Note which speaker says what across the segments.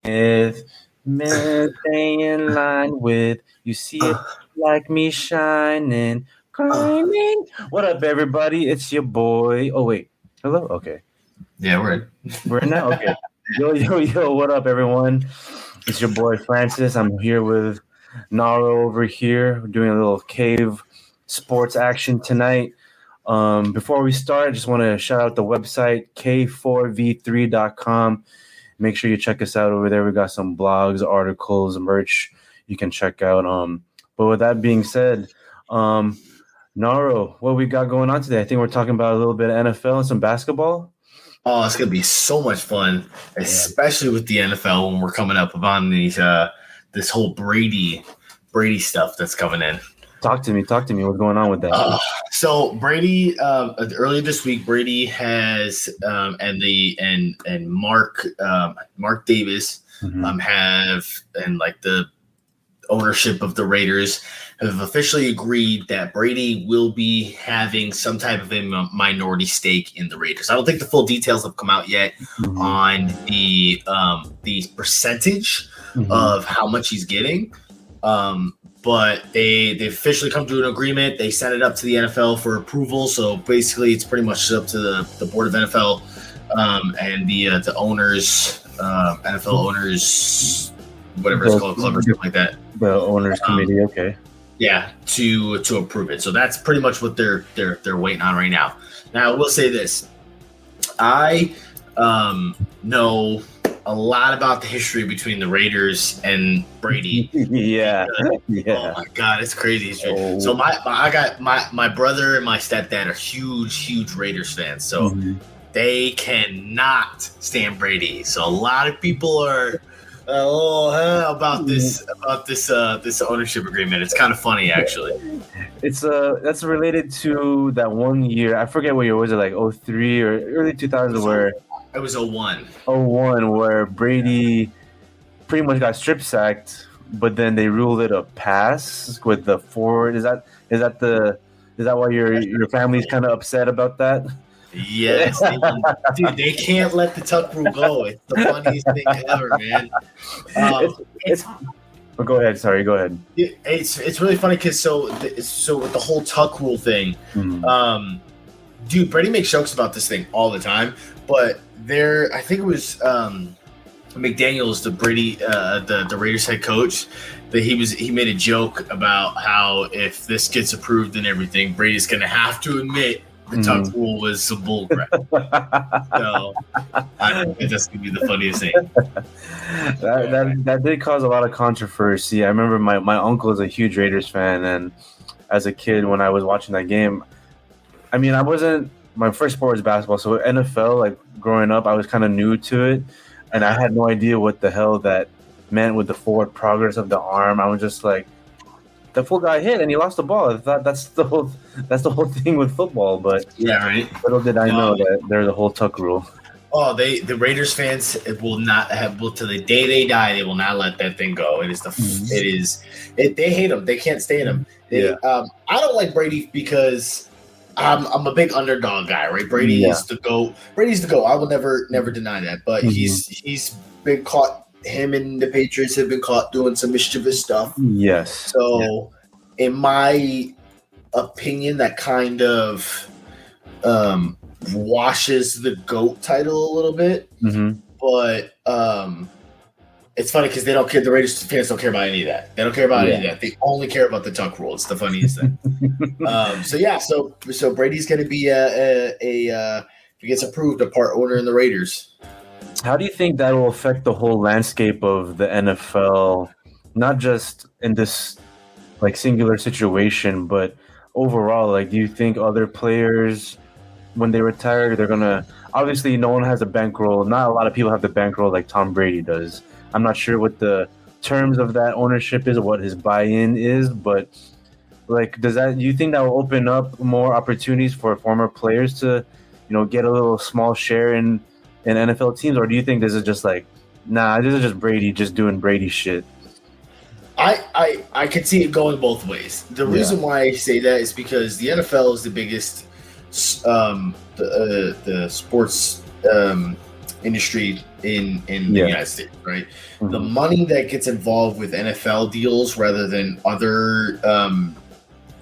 Speaker 1: with men stay in line with you see it like me shining, grinding. What up, everybody? It's your boy. Oh wait, hello. Okay,
Speaker 2: Yeah, we're in.
Speaker 1: we're in now. Okay, yo. What up, everyone? It's your boy Francis. I'm here with Naro over here. We're doing a little cave sports action tonight. Before we start, I just want to shout out the website k4v3.com. Make sure you check us out over there. We got some blogs, articles, merch you can check out. But with that being said, Naro, what we got going on today? I think we're talking about a little bit of NFL and some basketball.
Speaker 2: Oh, it's gonna be so much fun, especially with the NFL when we're coming up upon these this whole Brady stuff that's coming in.
Speaker 1: Talk to me. What's going on with that?
Speaker 2: So Brady, earlier this week, Brady has and Mark Davis have, and like the ownership of the Raiders have officially agreed that Brady will be having some type of a minority stake in the Raiders. I don't think the full details have come out yet on the percentage of how much he's getting. But they officially come to an agreement. They sent it up to the NFL for approval. So basically, it's pretty much up to the board of NFL and the owners, NFL owners, whatever it's called, club or something like that.
Speaker 1: The owners committee, okay.
Speaker 2: Yeah, to approve it. So that's pretty much what they're waiting on right now. Now, I will say this: I know a lot about the history between the Raiders and Brady.
Speaker 1: Yeah.
Speaker 2: Oh my God, it's crazy. So I got my brother and my stepdad are huge Raiders fans. So they cannot stand Brady. So a lot of people are about this ownership agreement. It's kind of funny, actually.
Speaker 1: It's that's related to that 1 year. I forget what year was it, like 03 or early 2000s, where
Speaker 2: it was 01.
Speaker 1: 01, where Brady pretty much got strip sacked, but then they ruled it a pass with the forward. Is that why your family's kind of upset about that?
Speaker 2: Yes, dude, they can't let the tuck rule go. It's the funniest thing ever, man.
Speaker 1: Go ahead. Sorry, go ahead.
Speaker 2: It's really funny because so with the whole tuck rule thing, dude, Brady makes jokes about this thing all the time. But I think it was McDaniels, the Raiders head coach, that he made a joke about how if this gets approved and everything, Brady's going to have to admit the tuck rule was some bullcrap. So I think that's going to be the funniest thing.
Speaker 1: That did cause a lot of controversy. I remember my uncle is a huge Raiders fan, and as a kid when I was watching that game, I mean, my first sport was basketball, so NFL, like growing up, I was kind of new to it, and I had no idea what the hell that meant with the forward progress of the arm. I was just like, the fool got hit and he lost the ball. I thought that's the whole thing with football. But
Speaker 2: yeah, right.
Speaker 1: Little did I know that there's a whole tuck rule.
Speaker 2: Oh, the Raiders fans will not till the day they die. They will not let that thing go. They hate him. They can't stand him. I don't like Brady because I'm a big underdog guy, right? Brady is the GOAT. Brady's the GOAT. I will never deny that. But he's been caught. Him and the Patriots have been caught doing some mischievous stuff.
Speaker 1: Yes.
Speaker 2: So, in my opinion, that kind of washes the GOAT title a little bit. But it's funny because they don't care. The Raiders fans don't care about any of that. They don't care about any of that. They only care about the tuck rule. It's the funniest thing. So Brady's going to be if he gets approved, a part owner in the Raiders.
Speaker 1: How do you think that will affect the whole landscape of the NFL, not just in this like singular situation, but overall? Like, do you think other players, when they retire, they're gonna, obviously no one has a bankroll. Not a lot of people have the bankroll like Tom Brady does. I'm not sure what the terms of that ownership is or what his buy-in is, but like, do you think that will open up more opportunities for former players to, get a little small share in NFL teams, or do you think this is just like, nah, this is just Brady just doing Brady shit?
Speaker 2: I could see it going both ways. The reason why I say that is because the NFL is the biggest the sports industry in the United States, right? Mm-hmm. The money that gets involved with NFL deals rather than other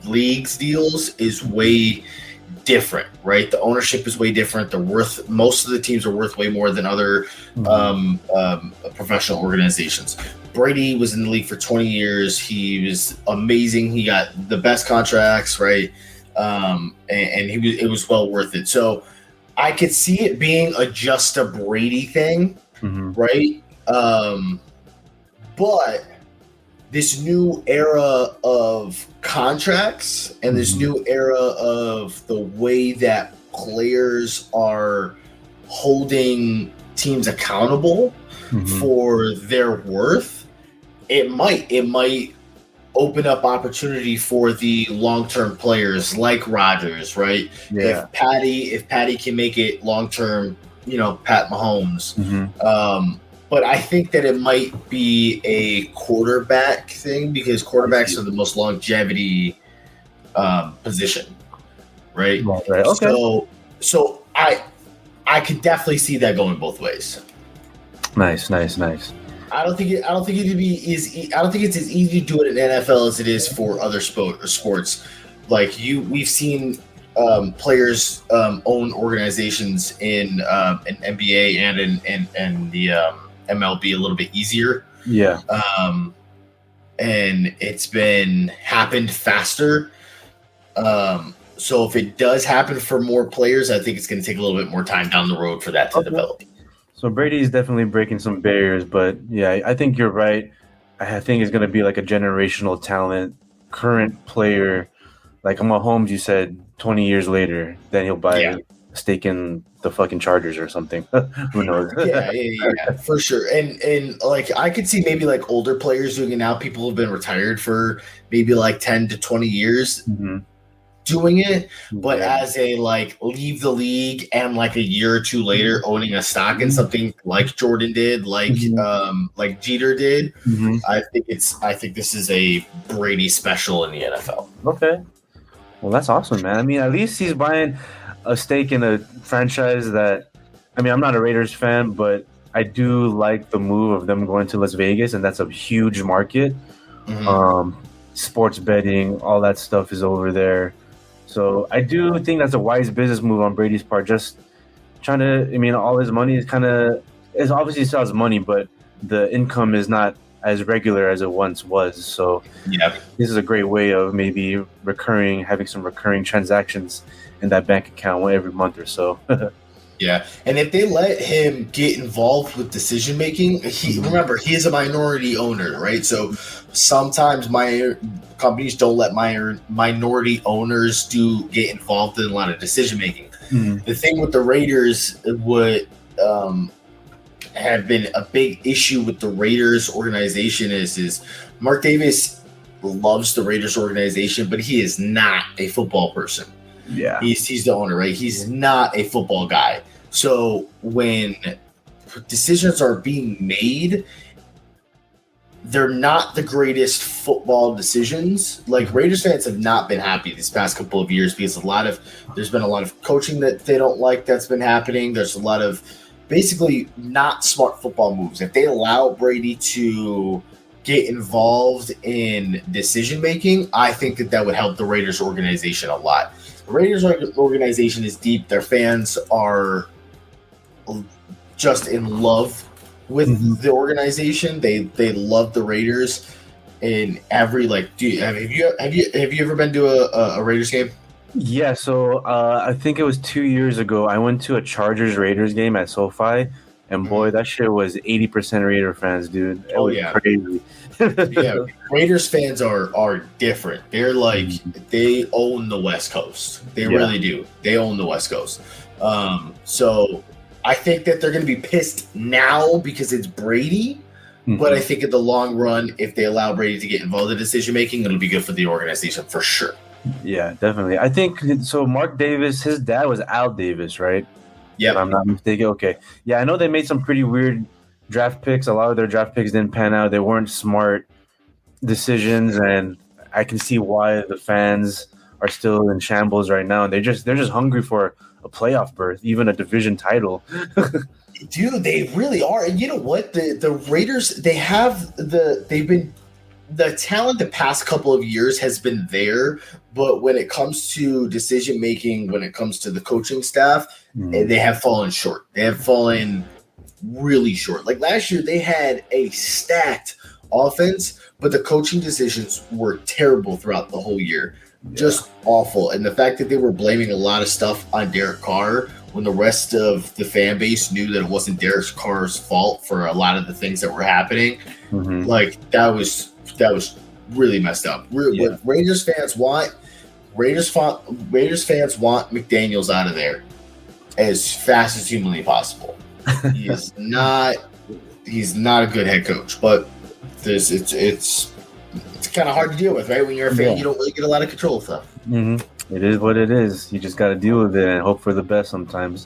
Speaker 2: leagues deals is way different, right? The ownership is way different. Most of the teams are worth way more than other professional organizations. Brady was in the league for 20 years. He was amazing. He got the best contracts, right? And it was well worth it. So I could see it being just a Brady thing, right? But this new era of contracts and this new era of the way that players are holding teams accountable for their worth, it might open up opportunity for the long-term players like Rodgers, right? Yeah. If Patty can make it long-term, Pat Mahomes. But I think that it might be a quarterback thing because quarterbacks are the most longevity position, right?
Speaker 1: Right. Okay.
Speaker 2: So I could definitely see that going both ways.
Speaker 1: Nice.
Speaker 2: I don't think it's as easy to do it in NFL as it is for other sports. Like we've seen players own organizations in NBA and in the MLB a little bit easier.
Speaker 1: Yeah.
Speaker 2: And it's happened faster. So if it does happen for more players, I think it's going to take a little bit more time down the road for that to develop.
Speaker 1: So Brady is definitely breaking some barriers, but yeah, I think you're right. I think it's going to be like a generational talent, current player. Like Mahomes, you said 20 years later, then he'll buy a stake in the fucking Chargers or something. Who knows?
Speaker 2: yeah, for sure. And like I could see maybe like older players doing it now. People have been retired for maybe like 10 to 20 years doing it, but as a like leave the league and like a year or two later owning a stock in something like Jordan did, like Jeter did. I think this is a Brady special in the NFL.
Speaker 1: Okay. Well, that's awesome, man. I mean, at least he's buying a stake in a franchise that, I mean, I'm not a Raiders fan, but I do like the move of them going to Las Vegas, and that's a huge market. Sports betting, all that stuff is over there. So I do think that's a wise business move on Brady's part. Just trying to, I mean, all his money is obviously still has money, but the income is not as regular as it once was. So this is a great way of maybe having some recurring transactions in that bank account every month or so.
Speaker 2: Yeah, and if they let him get involved with decision making, remember he is a minority owner, right? So sometimes companies don't let minority owners get involved in a lot of decision making. The thing with the Raiders would have been a big issue with the Raiders organization is Mark Davis loves the Raiders organization, but he is not a football person.
Speaker 1: Yeah,
Speaker 2: he's the owner, right? He's not a football guy. So when decisions are being made, they're not the greatest football decisions. Like Raiders fans have not been happy these past couple of years because there's been a lot of coaching that they don't like that's been happening. There's a lot of basically not smart football moves. If they allow Brady to get involved in decision making, I think that would help the Raiders organization a lot. The Raiders organization is deep. Their fans are just in love with the organization. They love the Raiders. In every have you ever been to a Raiders game?
Speaker 1: Yeah, so I think it was 2 years ago. I went to a Chargers Raiders game at SoFi, and boy, that shit was 80% Raider fans, dude. It was crazy.
Speaker 2: Yeah, Raiders fans are different. They're like they own the West Coast. They really do. They own the West Coast. So I think that they're going to be pissed now because it's Brady. But I think in the long run, if they allow Brady to get involved in decision making, it'll be good for the organization for sure.
Speaker 1: Yeah, definitely. I think so. Mark Davis, his dad was Al Davis, right?
Speaker 2: Yeah,
Speaker 1: if I'm not mistaken. Okay. Yeah, I know they made some pretty weird draft picks. A lot of their draft picks didn't pan out. They weren't smart decisions, and I can see why the fans are still in shambles right now. And they're just hungry for a playoff berth, even a division title.
Speaker 2: Dude, they really are. And you know what? The Raiders, the talent the past couple of years has been there, but when it comes to decision making, when it comes to the coaching staff, they have fallen short. They have fallen really short. Like last year, they had a stacked offense, but the coaching decisions were terrible throughout the whole year. Just awful. And the fact that they were blaming a lot of stuff on Derek Carr when the rest of the fan base knew that it wasn't Derek Carr's fault for a lot of the things that were happening, like that was really messed up. What Raiders fans want McDaniels out of there as fast as humanly possible. He's not a good head coach, but it's kind of hard to deal with, right? When you're a fan, you don't really get a lot of control of stuff.
Speaker 1: It is what it is. You just got to deal with it and hope for the best sometimes.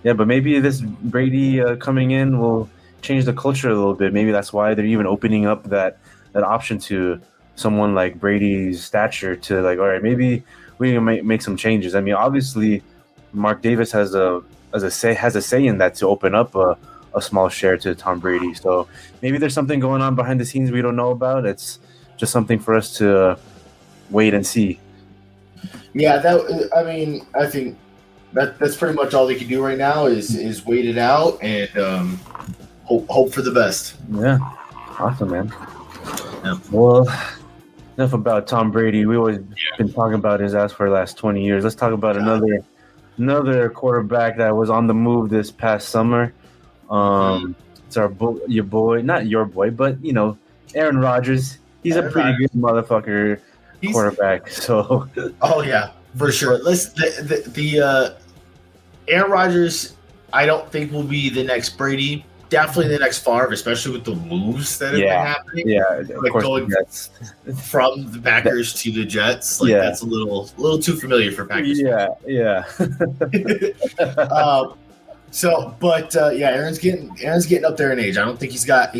Speaker 1: Yeah, but maybe this Brady coming in will change the culture a little bit. Maybe that's why they're even opening up that option to someone like Brady's stature to like, all right, maybe we can make some changes. I mean, obviously, Mark Davis has a say in that to open up a small share to Tom Brady. So maybe there's something going on behind the scenes we don't know about. It's just something for us to wait and see.
Speaker 2: Yeah, I think that's pretty much all they can do right now is wait it out and hope for the best.
Speaker 1: Yeah, awesome, man.
Speaker 2: Yeah.
Speaker 1: Well, enough about Tom Brady. We always been talking about his ass for the last 20 years. Let's talk about another quarterback that was on the move this past summer. It's your boy, not your boy, but Aaron Rodgers. He's a pretty good motherfucker quarterback. So,
Speaker 2: oh yeah, for sure. Aaron Rodgers, I don't think will be the next Brady. Definitely the next Favre, especially with the moves that have been happening.
Speaker 1: Yeah,
Speaker 2: like going from the Packers to the Jets. Like that's a little too familiar for Packers.
Speaker 1: Yeah.
Speaker 2: Aaron's getting up there in age. I don't think he's got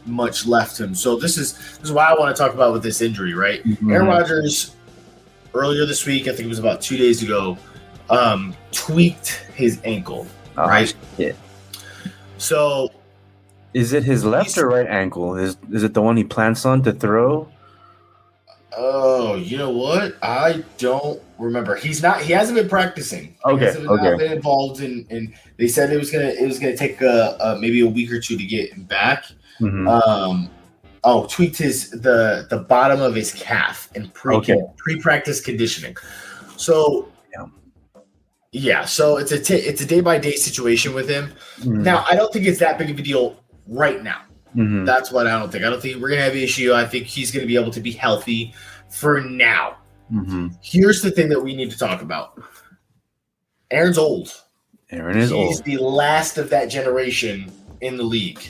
Speaker 2: much left to him. So this is why I want to talk about with this injury, right? Aaron Rodgers earlier this week, I think it was about 2 days ago, tweaked his ankle. Right?
Speaker 1: Yeah.
Speaker 2: So,
Speaker 1: is it his left or right ankle? Is it the one he plants on to throw?
Speaker 2: Oh, you know what? I don't remember. He hasn't been practicing.
Speaker 1: Okay.
Speaker 2: He hasn't been involved in. They said it was gonna take maybe a week or two to get him back. Tweaked the bottom of his calf in pre-practice conditioning. So. Yeah, so it's a day-by-day situation with him. Now, I don't think it's that big of a deal right now. That's what I don't think. I don't think we're going to have an issue. I think he's going to be able to be healthy for now. Here's the thing that we need to talk about. Aaron's old. He's the last of that generation in the league.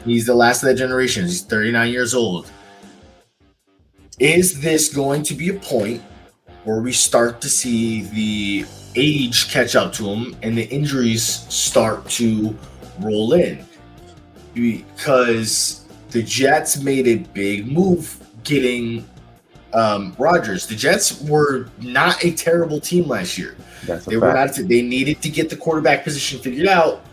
Speaker 2: He's the last of that generation. He's 39 years old. Is this going to be a point where we start to see the age catch up to him and the injuries start to roll in? Because the Jets made a big move getting Rodgers. The Jets were not a terrible team last year. They needed to get the quarterback position figured out.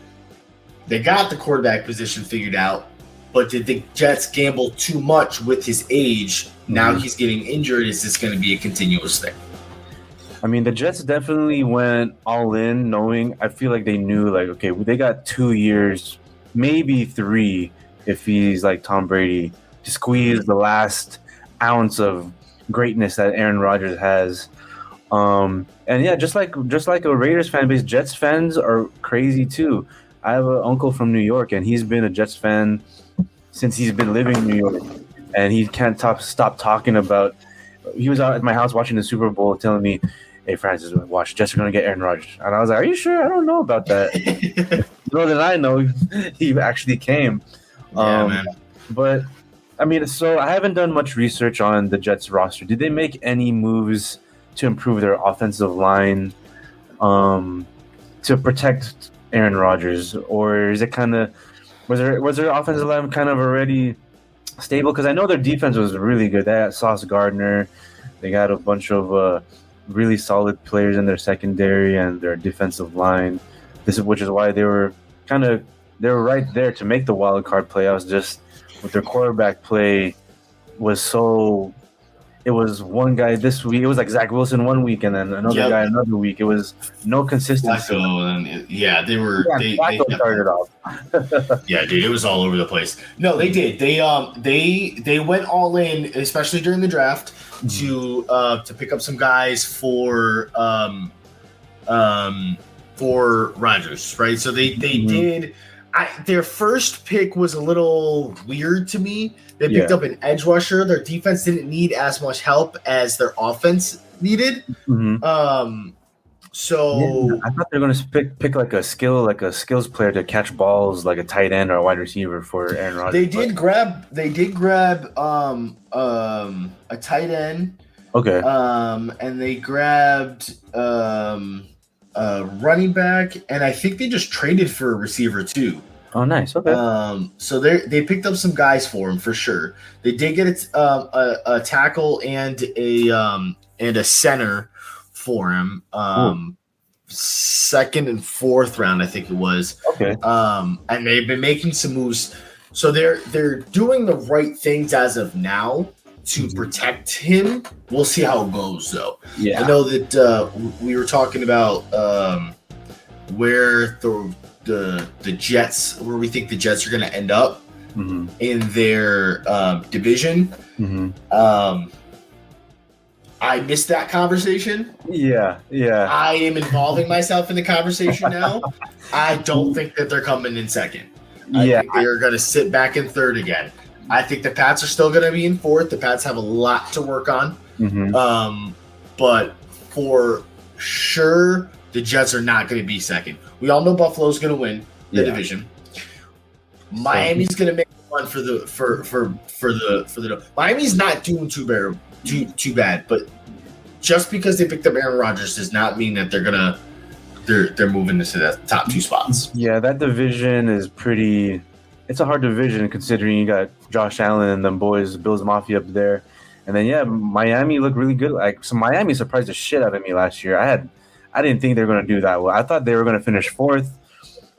Speaker 2: They got the quarterback position figured out, but did the Jets gamble too much with his age? Now he's getting injured. Is this going to be a continuous thing?
Speaker 1: I mean, the Jets definitely went all in, knowing, I feel like they knew, like, okay, they got 2 years, maybe 3, if he's like Tom Brady, to squeeze the last ounce of greatness that Aaron Rodgers has. And yeah, just like a Raiders fan base, Jets fans are crazy too. I have an uncle from New York, and he's been a Jets fan since he's been living in New York, and he can't stop talking about. He was out at my house watching the Super Bowl, telling me, "Hey, Francis, watch, Jets are going to get Aaron Rodgers." And I was like, "Are you sure? I don't know about that." More than I know, he actually came.
Speaker 2: Man.
Speaker 1: But I mean, so I haven't done much research on the Jets roster. Did they make any moves to improve their offensive line to protect Aaron Rodgers, or is it kind of was their offensive line kind of already stable? Because I know their defense was really good. They had Sauce Gardner. They got a bunch of really solid players in their secondary and their defensive line. Which is why they were they were right there to make the wild card playoffs. Just with their quarterback play was so. It was one guy this week. It was like Zach Wilson one week, and then another guy another week. It was no consistency.
Speaker 2: They were. They
Speaker 1: started off.
Speaker 2: Yeah, dude, it was all over the place. No, they did. They went all in, especially during the draft, to pick up some guys for Rodgers, right? So they did. Their first pick was a little weird to me. They picked up an edge rusher. Their defense didn't need as much help as their offense needed. So
Speaker 1: I thought they were going to pick like a skills player to catch balls, like a tight end or a wide receiver for Aaron Rodgers.
Speaker 2: They did grab a tight end.
Speaker 1: Okay.
Speaker 2: And they grabbed running back, and I think they just traded for a receiver too.
Speaker 1: Oh, nice. Okay.
Speaker 2: So they picked up some guys for him for sure. They did get a tackle and a center for him. Second and fourth round, I think it was.
Speaker 1: Okay.
Speaker 2: And they've been making some moves. So they're doing the right things as of now to protect him. We'll see how it goes, though.
Speaker 1: Yeah.
Speaker 2: I know that we were talking about where the Jets, where we think the Jets are going to end up in their division. I missed that conversation.
Speaker 1: Yeah.
Speaker 2: I am involving myself in the conversation now. I don't think that they're coming in second. I think they are going to sit back in third again. I think the Pats are still going to be in fourth. The Pats have a lot to work on. But for sure, the Jets are not going to be second. We all know Buffalo's going to win the division. Miami's going to make one for the Miami's not doing too bad, but just because they picked up Aaron Rodgers does not mean that they're moving into the top two spots.
Speaker 1: Yeah, that division is pretty. It's a hard division considering you got Josh Allen and them boys, Bills Mafia up there, and then Miami looked really good. So Miami surprised the shit out of me last year. I didn't think they were going to do that well. I thought they were going to finish fourth.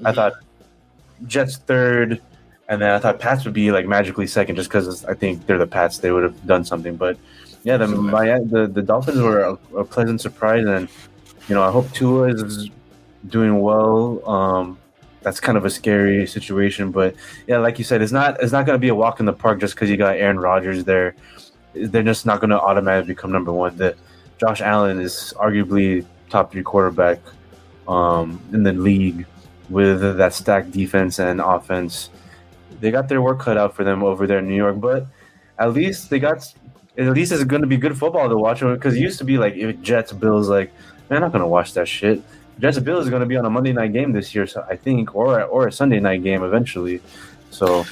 Speaker 1: I thought Jets third, and then I thought Pats would be like magically second, just because I think they're the Pats. They would have done something, but yeah, the Dolphins were a pleasant surprise, and I hope Tua is doing well. That's kind of a scary situation, but yeah, like you said, it's not going to be a walk in the park just because you got Aaron Rodgers there. They're just not going to automatically become number one. Josh Allen is arguably top 3 quarterback in the league with that stacked defense and offense. They got their work cut out for them over there in New York, but at least it's going to be good football to watch, because it used to be like if Jets Bills, like, man, I'm not going to watch that shit. Jets Bills is going to be on a Monday night game this year, so I think, or a Sunday night game eventually. So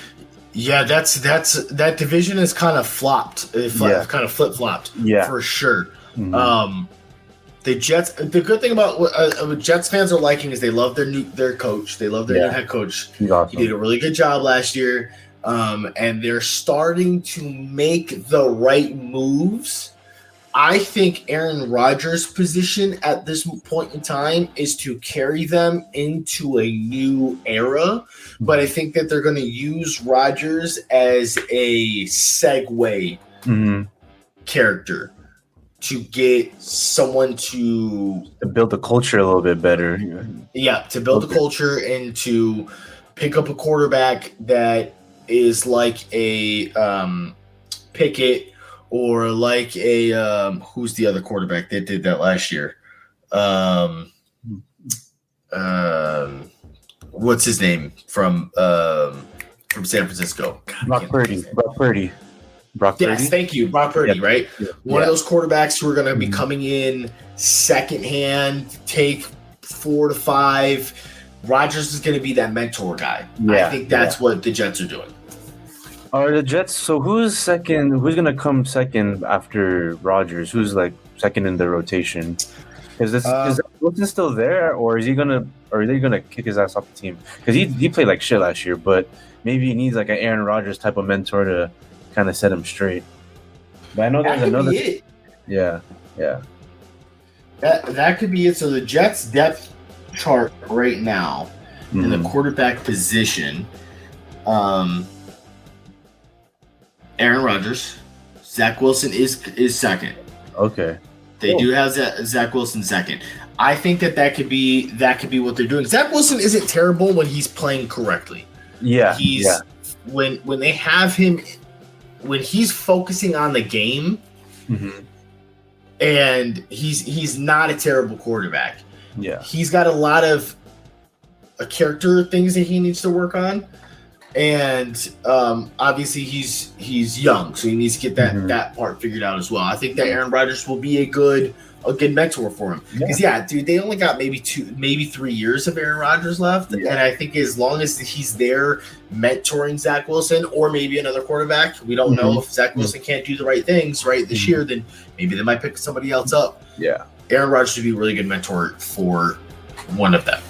Speaker 2: yeah, that division is kind of flopped. Kind of flip flopped. Yeah, for sure. The Jets. The good thing about what Jets fans are liking is they love their coach. They love their new head coach.
Speaker 1: Awesome.
Speaker 2: He did a really good job last year, and they're starting to make the right moves. I think Aaron Rodgers' position at this point in time is to carry them into a new era, but I think that they're going to use Rodgers as a segue character to get someone to
Speaker 1: build the culture a little bit better.
Speaker 2: Yeah, to build the culture and to pick up a quarterback that is like a Pickett, or like a who's the other quarterback that did that last year? What's his name from San Francisco?
Speaker 1: Brock Purdy.
Speaker 2: Yes, thank you, Brock Purdy. Yep. Right, one of those quarterbacks who are going to be coming in secondhand, take 4 to 5. Rodgers is going to be that mentor guy. Yeah, I think that's what the Jets are doing.
Speaker 1: Are the Jets? So who's second? Who's gonna come second after Rodgers? Who's like second in the rotation? Is Wilson still there, or is he gonna? Or are they gonna kick his ass off the team? Because he played like shit last year, but maybe he needs like an Aaron Rodgers type of mentor to kind of set him straight. But I know there's another. Yeah.
Speaker 2: That could be it. So the Jets depth chart right now in the quarterback position, Aaron Rodgers, Zach Wilson is second.
Speaker 1: Okay.
Speaker 2: They do have Zach Wilson second. I think that could be what they're doing. Zach Wilson isn't terrible when he's playing correctly.
Speaker 1: Yeah.
Speaker 2: When they have him, when he's focusing on the game, and he's not a terrible quarterback.
Speaker 1: Yeah.
Speaker 2: He's got a lot of character things that he needs to work on. And obviously he's young, so he needs to get that part figured out as well. I think that Aaron Rodgers will be a good mentor for him. Because dude, they only got maybe 3 years of Aaron Rodgers left, and I think as long as he's there mentoring Zach Wilson or maybe another quarterback, we don't know if Zach Wilson can't do the right things this year. Then maybe they might pick somebody else up. Yeah, Aaron Rodgers would be a really good mentor for one of them.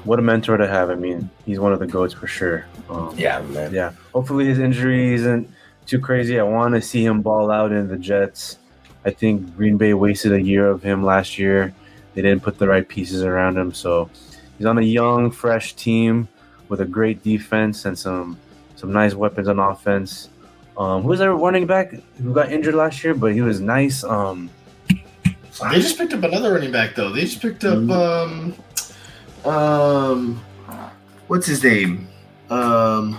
Speaker 1: What a mentor to have. I mean, he's one of the GOATs for sure.
Speaker 2: Man.
Speaker 1: Yeah. Hopefully his injury isn't too crazy. I want to see him ball out in the Jets. I think Green Bay wasted a year of him last year. They didn't put the right pieces around him. So he's on a young, fresh team with a great defense and some nice weapons on offense. Who was our running back who got injured last year, but he was nice.
Speaker 2: They just picked up another running back, though. They just picked up what's his name? Was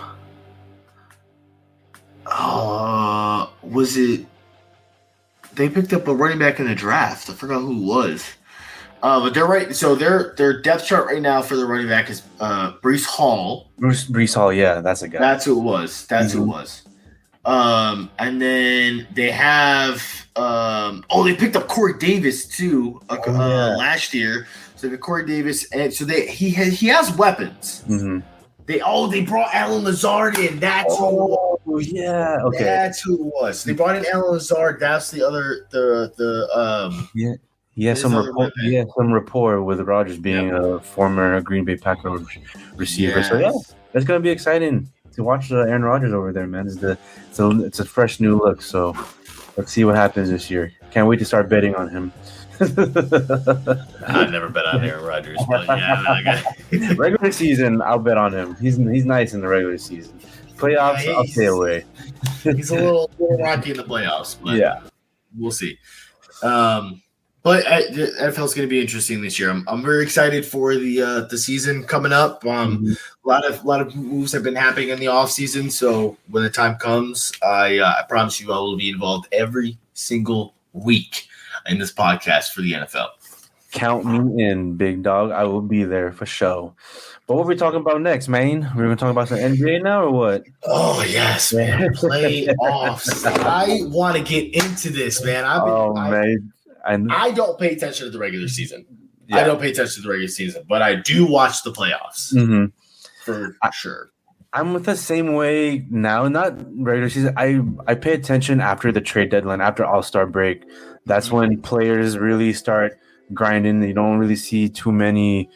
Speaker 2: it? They picked up a running back in the draft. I forgot who it was. But they're right. So their depth chart right now for the running back is Breece Hall.
Speaker 1: Breece Hall, yeah, that's a guy.
Speaker 2: That's who it was. Who it was. And then they have they picked up Corey Davis too last year. So the Corey Davis, and so he has weapons. They brought Alan Lazard in. That's who.
Speaker 1: Yeah, okay.
Speaker 2: That's who it was. They brought in Alan Lazard. That's the other
Speaker 1: He has some rapport with Rodgers being a former Green Bay Packers receiver. Yes. So it's gonna be exciting to watch Aaron Rodgers over there, man. It's a fresh new look. So let's see what happens this year. Can't wait to start betting on him.
Speaker 2: I've never bet on Aaron Rodgers, but
Speaker 1: regular season, I'll bet on him. He's nice in the regular season. Playoffs, I'll stay away.
Speaker 2: He's a little rocky in the playoffs, but we'll see. But NFL is going to be interesting this year. I'm very excited for the season coming up. A lot of moves have been happening in the off season, so when the time comes, I promise you I will be involved every single week in this podcast for the NFL.
Speaker 1: Count me in, big dog. I will be there for sure. But what are we talking about next, man? We're going to talk about some NBA now or what?
Speaker 2: Oh, yes, man. Playoffs. I want to get into this, man. I don't pay attention to the regular season. Yeah. I don't pay attention to the regular season, but I do watch the playoffs for sure.
Speaker 1: I'm the same way now. Not regular season. I pay attention after the trade deadline, after All-Star break. That's when players really start grinding. You don't really see too many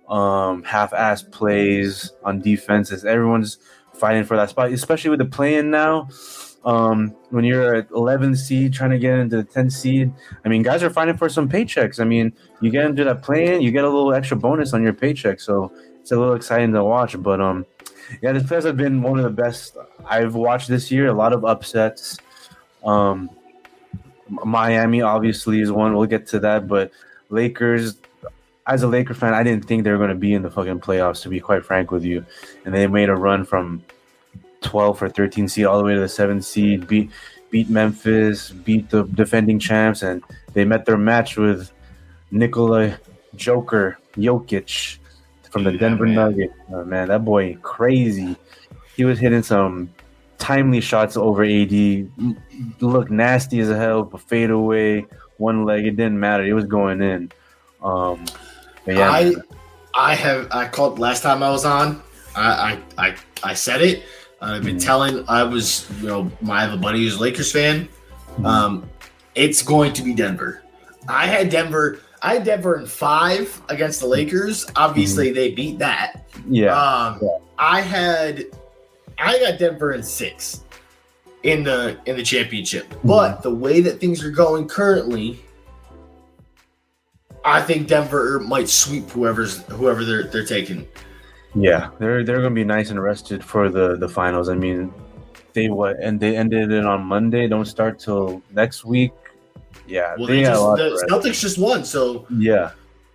Speaker 1: half-assed plays on defenses. Everyone's fighting for that spot, especially with the play-in now. When you're at 11th seed trying to get into the 10th seed, I mean, guys are fighting for some paychecks. I mean, you get into that play-in, you get a little extra bonus on your paycheck, so it's a little exciting to watch. But the playoffs have been one of the best I've watched this year. A lot of upsets. Miami obviously is one. We'll get to that, but Lakers. As a Laker fan, I didn't think they were going to be in the fucking playoffs, to be quite frank with you. And they made a run from 12 or 13 seed all the way to the 7th seed, beat Memphis, beat the defending champs, and they met their match with Nikola Jokic from the Denver Nuggets. Oh, man, that boy crazy. He was hitting some timely shots over AD. Looked nasty as hell, but fade away, one leg. It didn't matter. It was going in.
Speaker 2: I called last time I was on. I said it. I've been telling. I have a buddy who's a Lakers fan. It's going to be Denver. I had Denver in 5 against the Lakers. Obviously, they beat that.
Speaker 1: Yeah.
Speaker 2: I got Denver in 6 in the championship. But the way that things are going currently, I think Denver might sweep whoever they're taking.
Speaker 1: Yeah, they're gonna be nice and rested for the finals. I mean, they ended it on Monday. Don't start till next week. Yeah,
Speaker 2: Well,
Speaker 1: they got a lot of
Speaker 2: the
Speaker 1: rest.
Speaker 2: Celtics just won, so
Speaker 1: Yeah,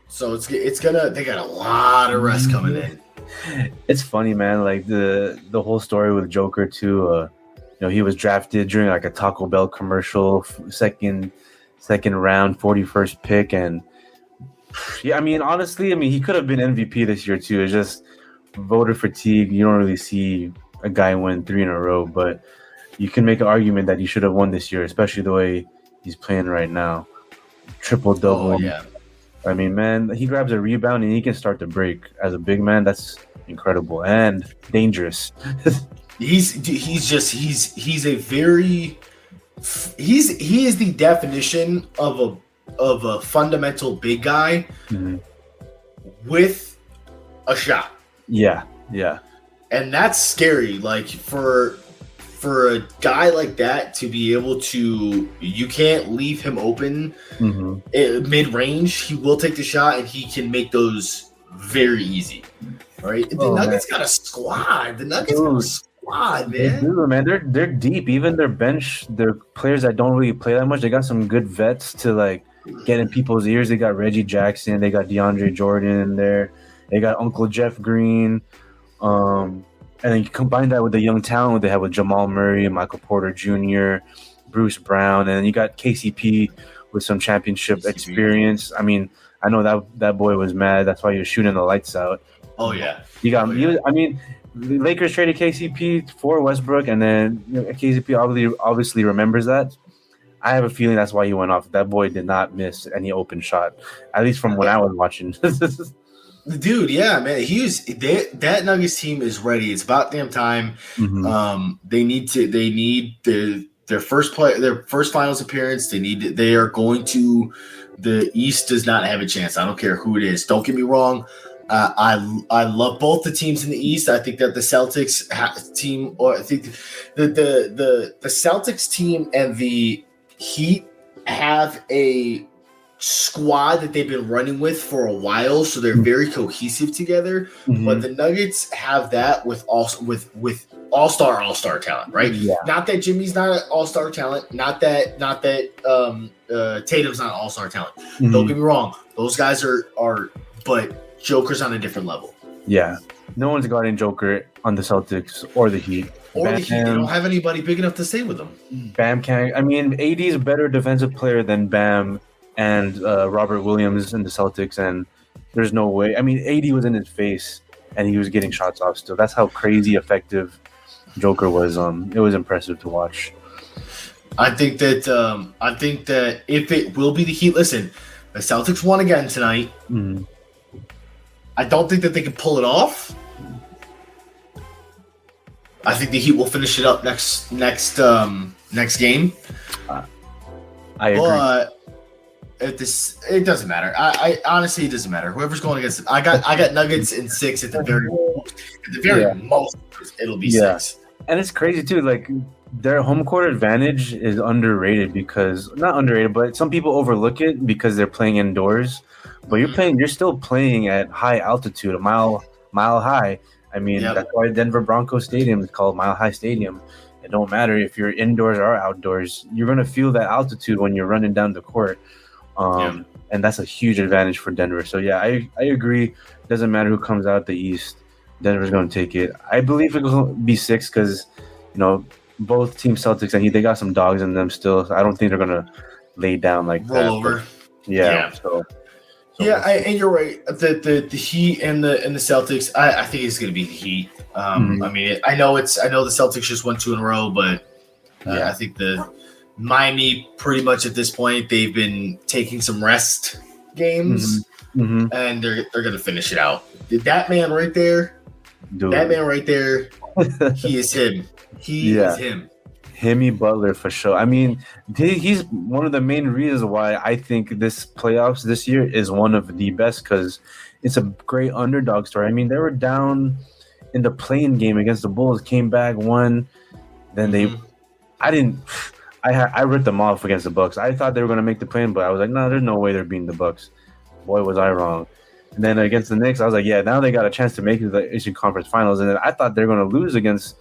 Speaker 2: it's gonna they got a lot of rest coming in.
Speaker 1: it's funny, man. Like the whole story with Joker too. He was drafted during like a Taco Bell commercial, second round, 41st pick, and yeah, I mean, honestly, he could have been MVP this year too. It's just voter fatigue. You don't really see a guy win 3 in a row, but you can make an argument that he should have won this year, especially the way he's playing right now. Triple double.
Speaker 2: Oh yeah.
Speaker 1: I mean, man, he grabs a rebound and he can start to break as a big man. That's incredible and dangerous.
Speaker 2: He is the definition of a fundamental big guy with a shot.
Speaker 1: Yeah.
Speaker 2: And that's scary. Like for a guy like that to be able to, you can't leave him open mid range. He will take the shot and he can make those very easy. Right? The Nuggets got a squad. The Nuggets got a squad, man.
Speaker 1: They do, man. They're deep. Even their bench, their players that don't really play that much, they got some good vets to like get in people's ears. They got Reggie Jackson, they got DeAndre Jordan in there, they got Uncle Jeff Green. And then you combine that with the young talent they have with Jamal Murray, Michael Porter Jr., Bruce Brown, and then you got KCP with some championship experience. I mean, I know that boy was mad. That's why he was shooting the lights out.
Speaker 2: Oh yeah,
Speaker 1: the Lakers traded KCP for Westbrook, and then KCP obviously remembers that. I have a feeling that's why he went off. That boy did not miss any open shot, at least from when I was watching.
Speaker 2: Dude, yeah, man. That Nuggets team is ready. It's about damn time. They need their first finals appearance. They are going to. The East does not have a chance. I don't care who it is. Don't get me wrong. I love both the teams in the East. I think that the Celtics team, or I think the Celtics team and the Heat have a squad that they've been running with for a while, so they're very cohesive together. But the Nuggets have that with all-star talent, right?
Speaker 1: Yeah.
Speaker 2: Not that Jimmy's not an all-star talent, not that Tatum's not an all-star talent. Don't get me wrong; those guys are, but Joker's on a different level.
Speaker 1: Yeah, no one's guarding Joker on the Celtics or the Heat.
Speaker 2: The Heat, they don't have anybody big enough to stay with them.
Speaker 1: Bam can't. I mean, AD is a better defensive player than Bam and Robert Williams in the Celtics, and there's no way. I mean, AD was in his face, and he was getting shots off still. That's how crazy effective Joker was. It was impressive to watch.
Speaker 2: I think that if it will be the Heat, listen, the Celtics won again tonight. I don't think that they can pull it off. I think the Heat will finish it up next game.
Speaker 1: I agree.
Speaker 2: But it doesn't matter. I honestly, it doesn't matter. Whoever's going against it, I got Nuggets in 6 at the very most. It'll be 6.
Speaker 1: And it's crazy too. Like their home court advantage is underrated because not underrated, but some people overlook it because they're playing indoors. But you're still playing at high altitude, a mile high. I mean, that's why Denver Broncos Stadium is called Mile High Stadium. It don't matter if you're indoors or outdoors. You're going to feel that altitude when you're running down the court. And that's a huge advantage for Denver. So, yeah, I agree. It doesn't matter who comes out the East. Denver's going to take it. I believe it'll be 6 because, both teams, Celtics and Heat, they got some dogs in them still. So I don't think they're going to lay down like
Speaker 2: roll
Speaker 1: that.
Speaker 2: Over.
Speaker 1: Yeah.
Speaker 2: And you're right. The Heat and the Celtics. I think it's going to be the Heat. I mean, I know the Celtics just won 2 in a row, but I think the Miami pretty much at this point they've been taking some rest games, and they're going to finish it out. That man right there, he is him. He is him.
Speaker 1: Himmy Butler for sure. I mean, he's one of the main reasons why I think this playoffs this year is one of the best because it's a great underdog story. I mean, they were down in the play-in game against the Bulls, came back, won. Then I ripped them off against the Bucks. I thought they were going to make the play-in, but I was like, no, there's no way they're beating the Bucks. Boy, was I wrong. And then against the Knicks, I was like, yeah, now they got a chance to make it to the Eastern Conference Finals. And then I thought they were going to lose against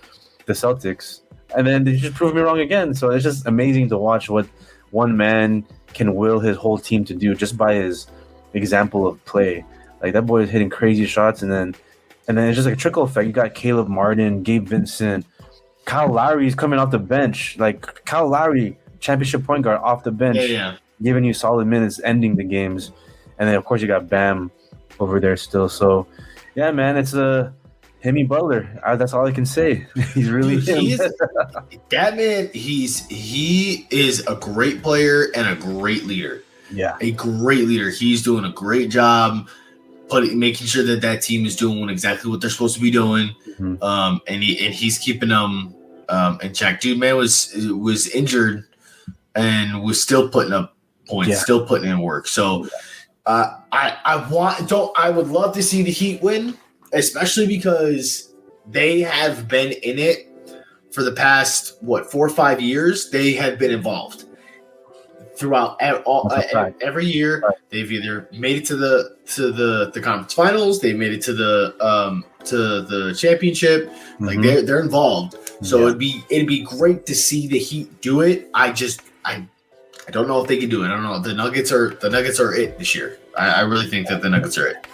Speaker 1: the Celtics. And then they just proved me wrong again. So it's just amazing to watch what one man can will his whole team to do just by his example of play. Like, that boy is hitting crazy shots. And then it's just like a trickle effect. You got Caleb Martin, Gabe Vincent, Kyle Lowry's coming off the bench. Like, Kyle Lowry, championship point guard off the bench, giving you solid minutes, ending the games. And then, of course, you got Bam over there still. So, yeah, man, it's Hemi Butler. That's all I can say. He's really
Speaker 2: that man. He is a great player and a great leader.
Speaker 1: Yeah, a
Speaker 2: great leader. He's doing a great job, making sure that team is doing exactly what they're supposed to be doing. Mm-hmm. And he's keeping them in check. Dude, man was injured and was still putting up points, still putting in work. So. I would love to see the Heat win, especially because they have been in it for the past 4 or 5 years. They have been involved throughout every year. Right. They've either made it to the conference finals, they made it to the championship. Mm-hmm. Like they're involved. So it'd be great to see the Heat do it. I don't know if they can do it. I don't know. The Nuggets are it this year. I really think that the Nuggets are it.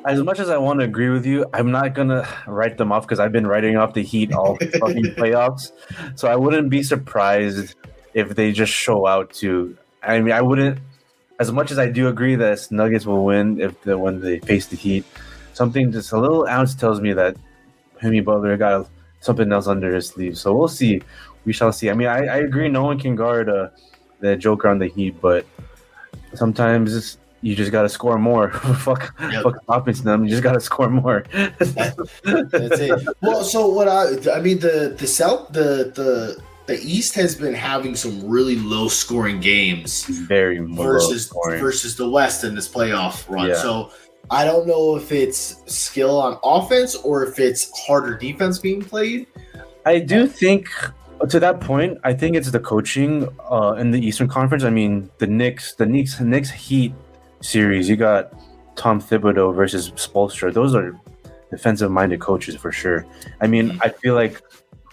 Speaker 1: As much as I want to agree with you, I'm not gonna write them off because I've been writing off the Heat all fucking playoffs. So I wouldn't be surprised if they just show out to. I mean, I wouldn't. As much as I do agree that Nuggets will win when they face the Heat, something just a little ounce tells me that Hemi Butler got something else under his sleeve. So we'll see. We shall see. I mean, I agree. No one can guard the Joker on the Heat, but sometimes you just got to score more. Fuck stopping them. You just got to score more.
Speaker 2: That's it. Well, so what I mean, the East has been having some really low scoring games, versus the West in this playoff run. Yeah. So I don't know if it's skill on offense or if it's harder defense being played.
Speaker 1: I do think. To that point, I think it's the coaching in the Eastern Conference. I mean, the Knicks Heat series, you got Tom Thibodeau versus Spoelstra. Those are defensive-minded coaches for sure. I mean, I feel like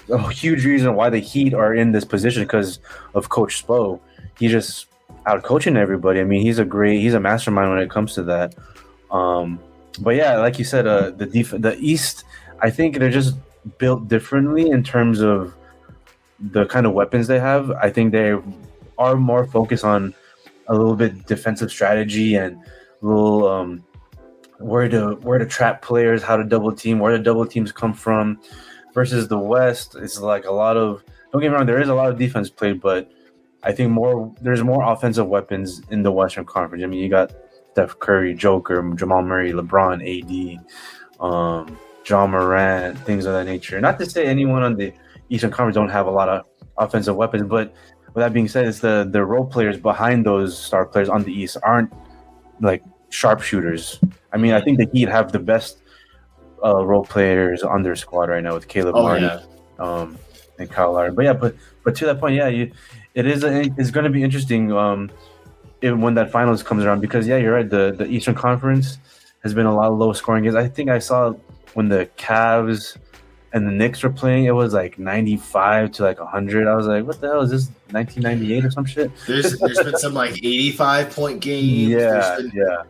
Speaker 1: a huge reason why the Heat are in this position because of Coach Spo. He's just out coaching everybody. I mean, he's a mastermind when it comes to that. But yeah, like you said, the East, I think they're just built differently in terms of the kind of weapons they have. I think they are more focused on a little bit defensive strategy and a little where to trap players, how to double team, where the double teams come from. Versus the West, it's like a lot of. Don't get me wrong, there is a lot of defense played, but I think there's more offensive weapons in the Western Conference. I mean, you got Steph Curry, Joker, Jamal Murray, LeBron, AD, John Morant, things of that nature. Not to say anyone on the Eastern Conference don't have a lot of offensive weapons, but with that being said, it's the role players behind those star players on the East aren't like sharpshooters. I mean, I think the Heat have the best role players on their squad right now with Caleb Martin and Kyle Lowry. But to that point, it's going to be interesting when that finals comes around because you're right. The Eastern Conference has been a lot of low scoring games. I think I saw when the Cavs and the Knicks were playing, it was like 95 to like 100. I was like, what the hell is this, 1998 or some shit?
Speaker 2: There's been some like 85-point games.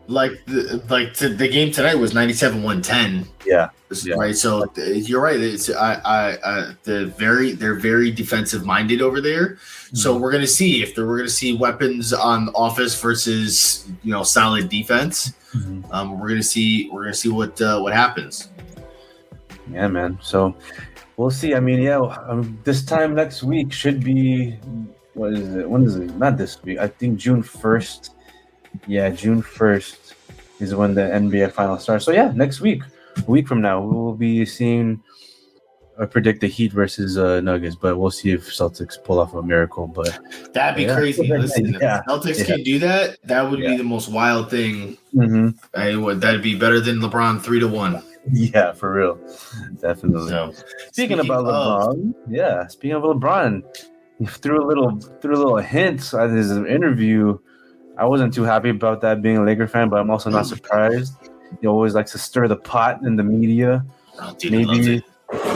Speaker 2: Like the game tonight was 97-110.
Speaker 1: Yeah.
Speaker 2: Right. So you're right. It's they're very defensive minded over there. Mm-hmm. So we're gonna see weapons on offense versus solid defense. Mm-hmm. We're gonna see what happens.
Speaker 1: Yeah, man. So we'll see. I mean, this time next week should be, what is it? When is it? Not this week. I think June 1st. Yeah, June 1st is when the NBA Finals starts. So yeah, next week, a week from now, we will be seeing predict the Heat versus Nuggets, but we'll see if Celtics pull off a miracle. But
Speaker 2: that'd be crazy. Listen, if the Celtics can do that, that would be the most wild thing. Mm-hmm. That'd be better than LeBron 3-1.
Speaker 1: Yeah, for real. Definitely. So, speaking about LeBron, speaking of LeBron, he threw a little hint at his interview I wasn't too happy about that being a Laker fan, but I'm also not surprised. He always likes to stir the pot in the media.
Speaker 2: Oh, dude, he loves it.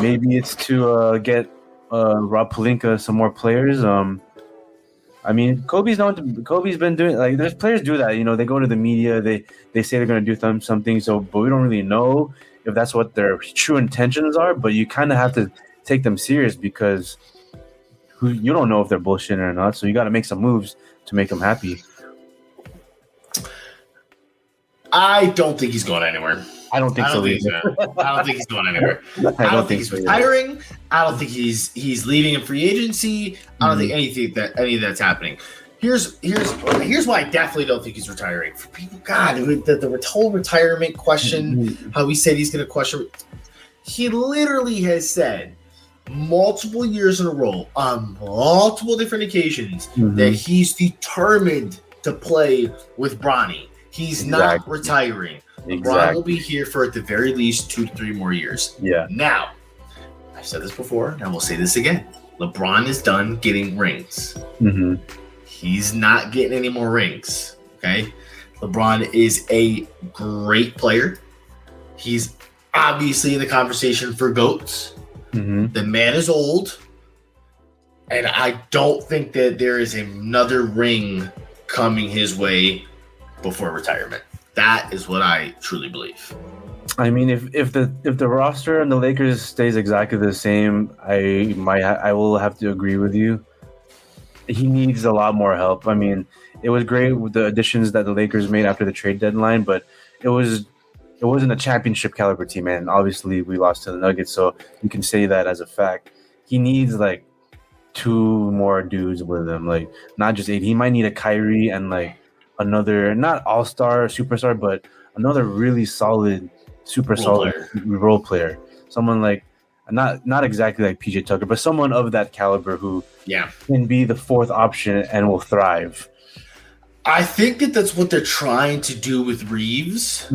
Speaker 1: Maybe it's to get Rob Pelinka some more players. I mean, Kobe's been doing, like, there's players do that. You know, they go to the media, they say they're going to do something. So, but we don't really know if that's what their true intentions are. But you kind of have to take them serious because you don't know if they're bullshitting or not. So you got to make some moves to make them happy.
Speaker 2: I don't think he's going anywhere.
Speaker 1: I don't think so.
Speaker 2: I don't think he's going anywhere. I don't think he's retiring. I don't think he's leaving in free agency. I don't think any of that's happening. Here's why I definitely don't think he's retiring. For people, God, the whole retirement question, how he said he's going to question. He literally has said multiple years in a row on multiple different occasions that he's determined to play with Bronny. He's not retiring. LeBron will be here for at the very least 2 to 3 more years.
Speaker 1: Yeah.
Speaker 2: Now, I've said this before, and I will say this again. LeBron is done getting rings. He's not getting any more rings. Okay? LeBron is a great player. He's obviously in the conversation for GOATs. The man is old. And I don't think that there is another ring coming his way before retirement. That is what I truly believe.
Speaker 1: I mean, if the roster and the Lakers stays exactly the same, I will have to agree with you. He needs a lot more help. I mean, it was great with the additions that the Lakers made after the trade deadline, but it wasn't a championship caliber team, and obviously we lost to the Nuggets, so you can say that as a fact. He needs like 2 more dudes with him, like not just 8. He might need a Kyrie and like another, not all-star, superstar, but another really solid, role player. Someone like, not exactly like PJ Tucker, but someone of that caliber who can be the 4th option and will thrive.
Speaker 2: I think that's what they're trying to do with Reeves.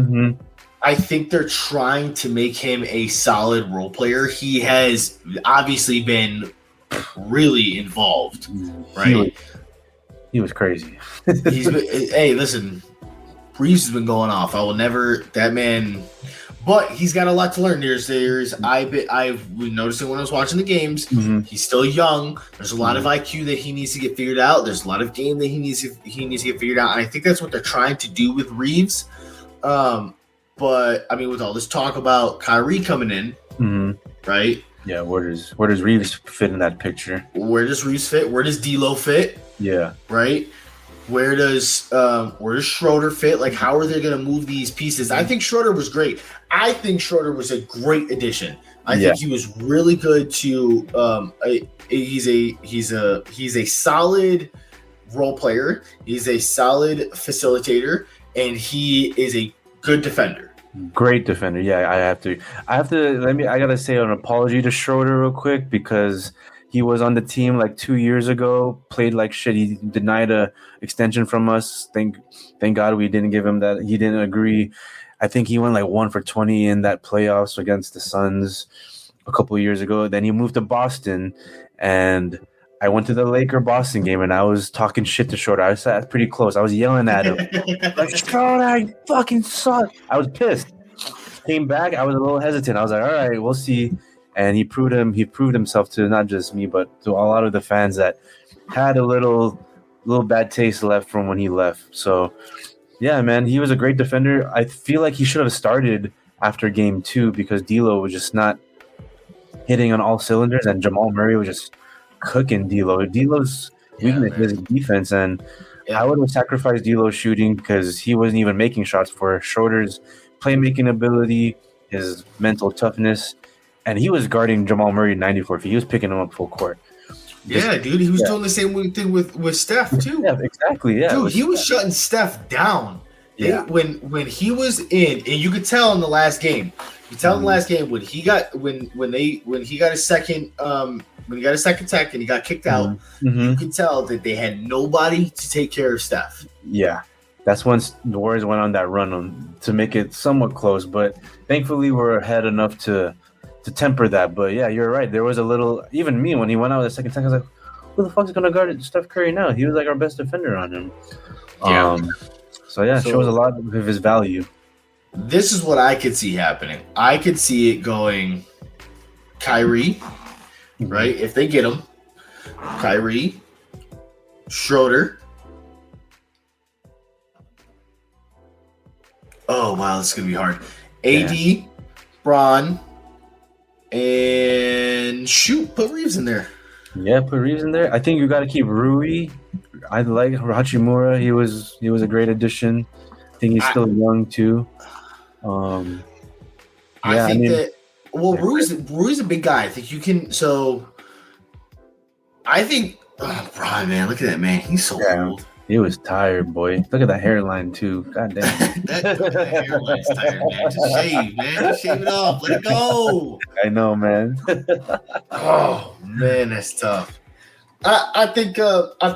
Speaker 2: I think they're trying to make him a solid role player. He has obviously been really involved, right?
Speaker 1: He was crazy.
Speaker 2: Hey, listen, Reeves has been going off. I will never, that man, but he's got a lot to learn. I've been noticing when I was watching the games, he's still young. There's a lot of IQ that he needs to get figured out. There's a lot of game that he needs to get figured out. And I think that's what they're trying to do with Reeves. But I mean, with all this talk about Kyrie coming in, right?
Speaker 1: Yeah, where does Reeves fit in that picture?
Speaker 2: Where does Reeves fit? Where does D'Lo fit?
Speaker 1: Yeah.
Speaker 2: Right? Where does Schroeder fit? Like, how are they going to move these pieces? I think Schroeder was great. I think Schroeder was a great addition. I think he was really good to. He's a solid role player. He's a solid facilitator, and he is a good defender.
Speaker 1: Great defender. Yeah, I gotta say an apology to Schroeder real quick because he was on the team like 2 years ago, played like shit. He denied a extension from us. Thank God we didn't give him that. He didn't agree. I think he went like 1 for 20 in that playoffs against the Suns a couple of years ago. Then he moved to Boston, and I went to the Laker-Boston game, and I was talking shit to Schroeder. I sat pretty close. I was yelling at him. Like, Schroeder, you fucking suck. I was pissed. Came back, I was a little hesitant. I was like, all right, we'll see. And he proved himself to not just me, but to a lot of the fans that had a little bad taste left from when he left. So, yeah, man, he was a great defender. I feel like he should have started after game 2 because D'Lo was just not hitting on all cylinders, and Jamal Murray was just cooking D'Lo. D'Lo's weakness is defense, and I would have sacrificed D'Lo's shooting because he wasn't even making shots for Schroeder's playmaking ability, his mental toughness, and he was guarding Jamal Murray 94 feet. He was picking him up full court.
Speaker 2: Yeah, dude, he was doing the same thing with Steph too.
Speaker 1: Yeah, exactly. Yeah,
Speaker 2: dude, he was shutting Steph down. Yeah, when he was in, and you could tell in the last game. You tell in the last game when he got a second tech and he got kicked out. You could tell that they had nobody to take care of Steph.
Speaker 1: Yeah, that's when the Warriors went on that run to make it somewhat close. But thankfully, we're ahead enough to temper that. But yeah, you're right. There was a little. Even me, when he went out the second tech, I was like, "Who the fuck is gonna guard Steph Curry now?" He was like our best defender on him.
Speaker 2: Yeah.
Speaker 1: So it shows a lot of his value.
Speaker 2: This is what I could see happening. I could see it going Kyrie, right? If they get him, Kyrie, Schroeder. Oh, wow, this is going to be hard. AD, Bron, and put Reeves in there.
Speaker 1: Yeah, put Reeves in there. I think you got to keep Rui. I like Hachimura. He was a great addition. I think he's still young too.
Speaker 2: I think Rui's a big guy. I think you can. So I think, Brian, man, look at that man. He's so old.
Speaker 1: He was tired, boy. Look at that hairline too. God damn.
Speaker 2: that hairline's tired, man. Just shave, man. Just shave it off. Let it go.
Speaker 1: I know, man.
Speaker 2: Oh man, that's tough. I think that I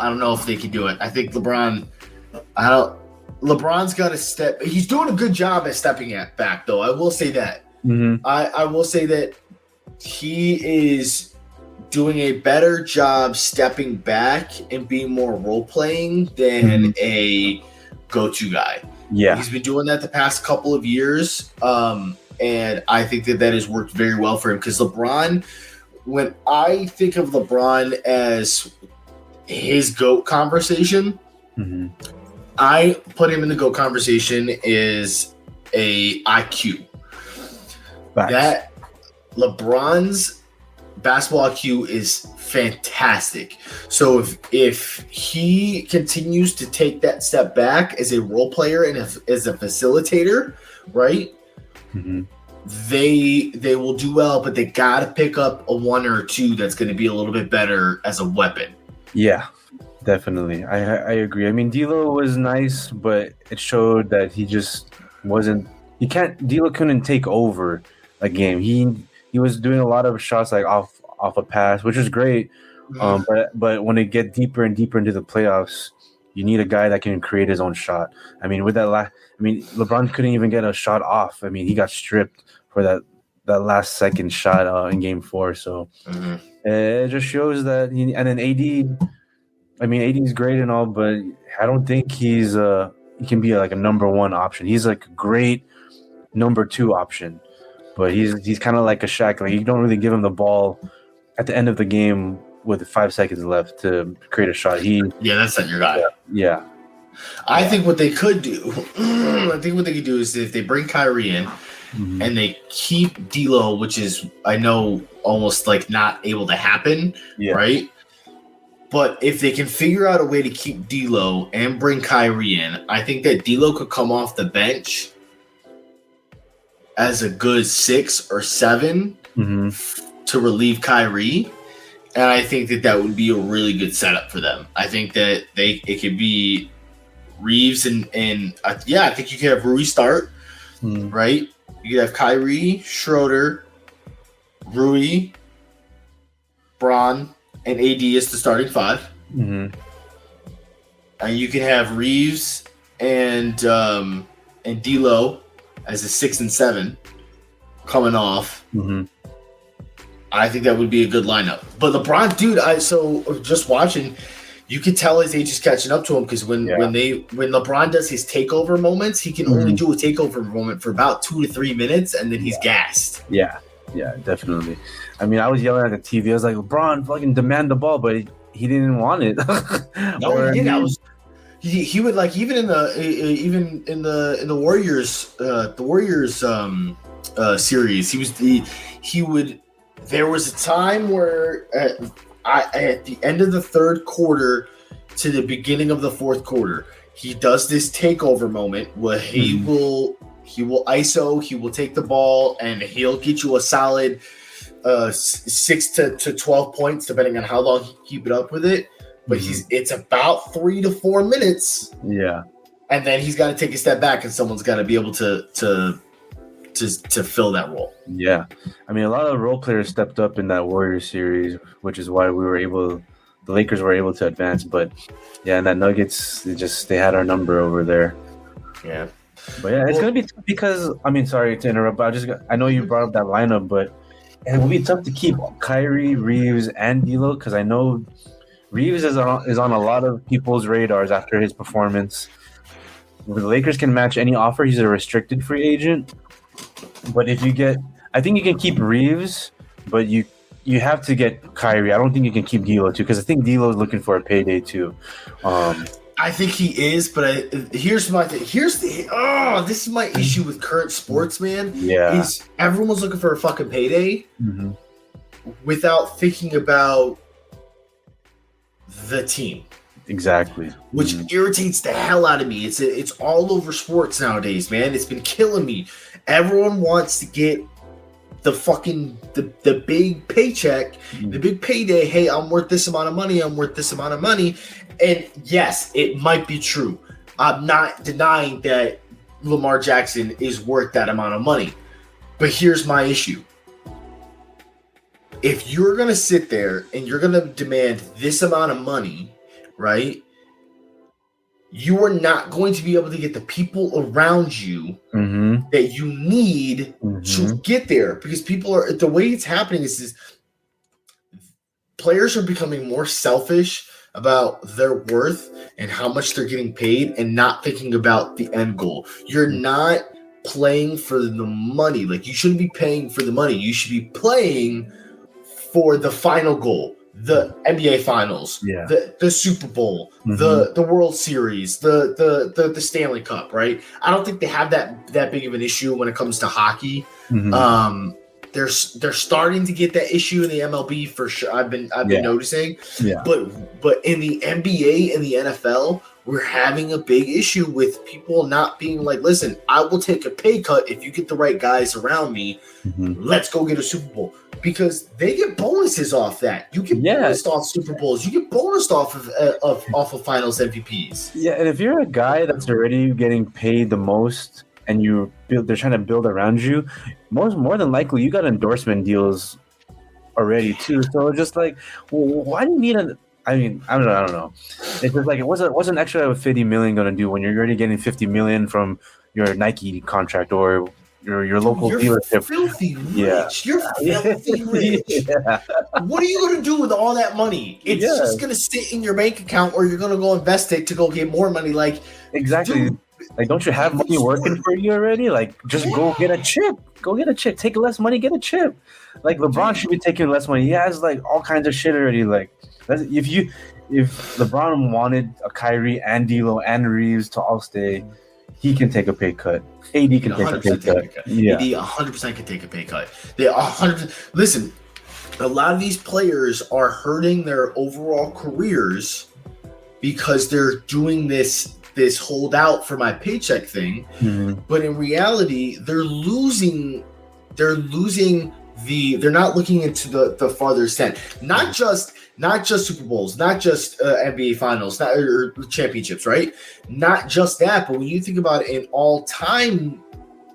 Speaker 2: don't know if they can do it. I think LeBron's got to step. He's doing a good job at stepping back, though. I will say that.
Speaker 1: Mm-hmm.
Speaker 2: I will say that he is doing a better job stepping back and being more role playing than a go-to guy.
Speaker 1: Yeah,
Speaker 2: he's been doing that the past couple of years, and I think that has worked very well for him. Because LeBron, when I think of LeBron as his GOAT conversation, I put him in the GOAT conversation is a IQ. That LeBron's basketball IQ is fantastic. So if he continues to take that step back as a role player and as a facilitator, right? They will do well, but they gotta pick up a one or two that's going to be a little bit better as a weapon.
Speaker 1: Yeah, definitely. I agree. I mean, D'Lo was nice, but it showed that he just wasn't. D'Lo couldn't take over a game. He was doing a lot of shots like off a pass, which is great. But when it get deeper and deeper into the playoffs, you need a guy that can create his own shot. I mean, with that LeBron couldn't even get a shot off. I mean, he got stripped for that last second shot in Game 4. So it just shows that. And then AD. I mean, AD is great and all, but I don't think he can be like a number one option. He's like a great number two option. But he's kind of like a Shaq. Like, you don't really give him the ball at the end of the game with 5 seconds left to create a shot.
Speaker 2: That's not your guy.
Speaker 1: Yeah.
Speaker 2: I think what they could do, is if they bring Kyrie in and they keep D'Lo, which is, I know, almost like not able to happen, right? But if they can figure out a way to keep D'Lo and bring Kyrie in, I think that D'Lo could come off the bench as a good 6 or 7 to relieve Kyrie, and I think that would be a really good setup for them. I think that it could be Reeves and I think you could have Rui start, right? You could have Kyrie, Schroeder, Rui, Bron, and AD as the starting 5, and you can have Reeves and D'Lo as a 6 and 7 coming off. I think that would be a good lineup. But LeBron, dude, just watching, you could tell his age is catching up to him, because when LeBron does his takeover moments, he can only do a takeover moment for about 2 to 3 minutes, and then he's gassed.
Speaker 1: Yeah, definitely. I mean, I was yelling at the TV. I was like, LeBron, fucking demand the ball, but he didn't want it.
Speaker 2: No, he didn't. He would, like, even in the Warriors series, he would. There was a time where at the end of the third quarter to the beginning of the fourth quarter, he does this takeover moment where he will ISO, he will take the ball, and he'll get you a solid 6 to 12 points, depending on how long he keep it up with it. But it's about 3 to 4 minutes. Yeah. And then he's got to take a step back, and someone's got to be able to fill that role. Yeah.
Speaker 1: I mean, a lot of role players stepped up in that Warriors series, which is why the Lakers were able to advance. But yeah, and that Nuggets, they had our number over there.
Speaker 2: Yeah.
Speaker 1: But yeah, it's going to be tough because, I mean, sorry to interrupt, but I know you brought up that lineup, but it will be tough to keep Kyrie, Reeves, and D'Lo, because I know Reeves is on a lot of people's radars after his performance. If the Lakers can match any offer, he's a restricted free agent. But I think you can keep Reeves, but you have to get Kyrie. I don't think you can keep D'Lo too, because I think D'Lo is looking for a payday too.
Speaker 2: I think he is, but here's my thing. This is my issue with current sports, man.
Speaker 1: Yeah,
Speaker 2: is everyone's looking for a fucking payday without thinking about the team.
Speaker 1: Exactly.
Speaker 2: Which irritates the hell out of me. It's all over sports nowadays, man. It's been killing me. Everyone wants to get the fucking the big paycheck, the big payday. Hey, I'm worth this amount of money. I'm worth this amount of money. And yes, it might be true. I'm not denying that Lamar Jackson is worth that amount of money. But here's my issue. If you're going to sit there and you're going to demand this amount of money, right, you are not going to be able to get the people around you that you need to get there, because the way it's happening is players are becoming more selfish about their worth and how much they're getting paid and not thinking about the end goal. You're not playing for the money. Like, you shouldn't be paying for the money. You should be playing for the final goal. The NBA Finals, the Super Bowl, the World Series, the Stanley Cup, right? I don't think they have that big of an issue when it comes to hockey. They're starting to get that issue in the MLB for sure. I've been noticing. Yeah. But in the NBA and the NFL, we're having a big issue with people not being like, listen, I will take a pay cut if you get the right guys around me. Let's go get a Super Bowl. Because they get bonuses off that. You get bonused off Super Bowls. You get bonused off of Finals MVPs.
Speaker 1: Yeah, and if you're a guy that's already getting paid the most, and they're trying to build around you, more than likely you got endorsement deals already too. So it's just like, well, why do you need I don't know. It's just like, what's an extra $50 million going to do when you're already getting $50 million from your Nike contract or your local dealership?
Speaker 2: Filthy rich. You're filthy rich. What are you going to do with all that money? It's just going to sit in your bank account, or you're going to go invest it to go get more money. Like,
Speaker 1: exactly. Dude, like, don't you have money working for you already? Like, just go get a chip. Go get a chip. Take less money, get a chip. Like, LeBron should be taking less money. He has like all kinds of shit already. Like, if LeBron wanted a Kyrie and D'Lo and Reeves to all stay, he can take a pay cut. AD can take a pay cut. Yeah,
Speaker 2: AD 100% can take a pay cut. They 100%. Listen, a lot of these players are hurting their overall careers because they're doing this holdout for my paycheck thing. But in reality, they're not looking into the farther extent. Not just Super Bowls, not just NBA Finals, or championships, right? Not just that, but when you think about an all-time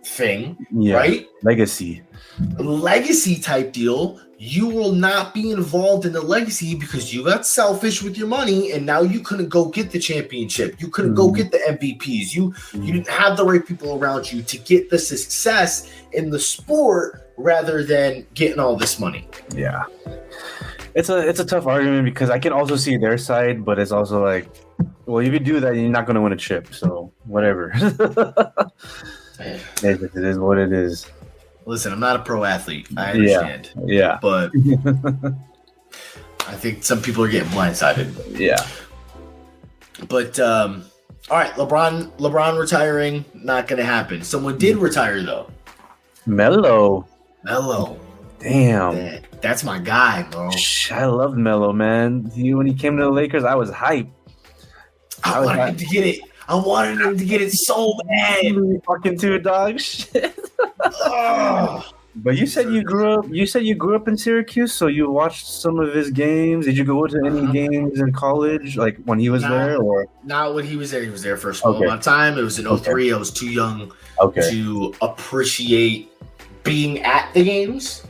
Speaker 2: thing, right? Legacy type deal, you will not be involved in the legacy because you got selfish with your money, and now you couldn't go get the championship. You couldn't go get the MVPs. You didn't have the right people around you to get the success in the sport rather than getting all this money.
Speaker 1: Yeah. It's a tough argument because I can also see their side, but it's also like, well, if you do that, you're not going to win a chip. So whatever. It is what it is.
Speaker 2: Listen, I'm not a pro athlete. I understand.
Speaker 1: Yeah.
Speaker 2: But I think some people are getting blindsided.
Speaker 1: Yeah.
Speaker 2: But all right, LeBron retiring, not going to happen. Someone did retire though.
Speaker 1: Melo.
Speaker 2: Damn. That's my guy, bro.
Speaker 1: I love Melo, man. When he came to the Lakers, I was hyped.
Speaker 2: I wanted him to get it. I wanted him to get it so bad.
Speaker 1: Fucking two dog shit. But you said you grew up in Syracuse, so you watched some of his games. Did you go to any games in college, like when he was there, or
Speaker 2: not when he was there? He was there for a small amount of time. It was in 03. I was too young to appreciate being at the games.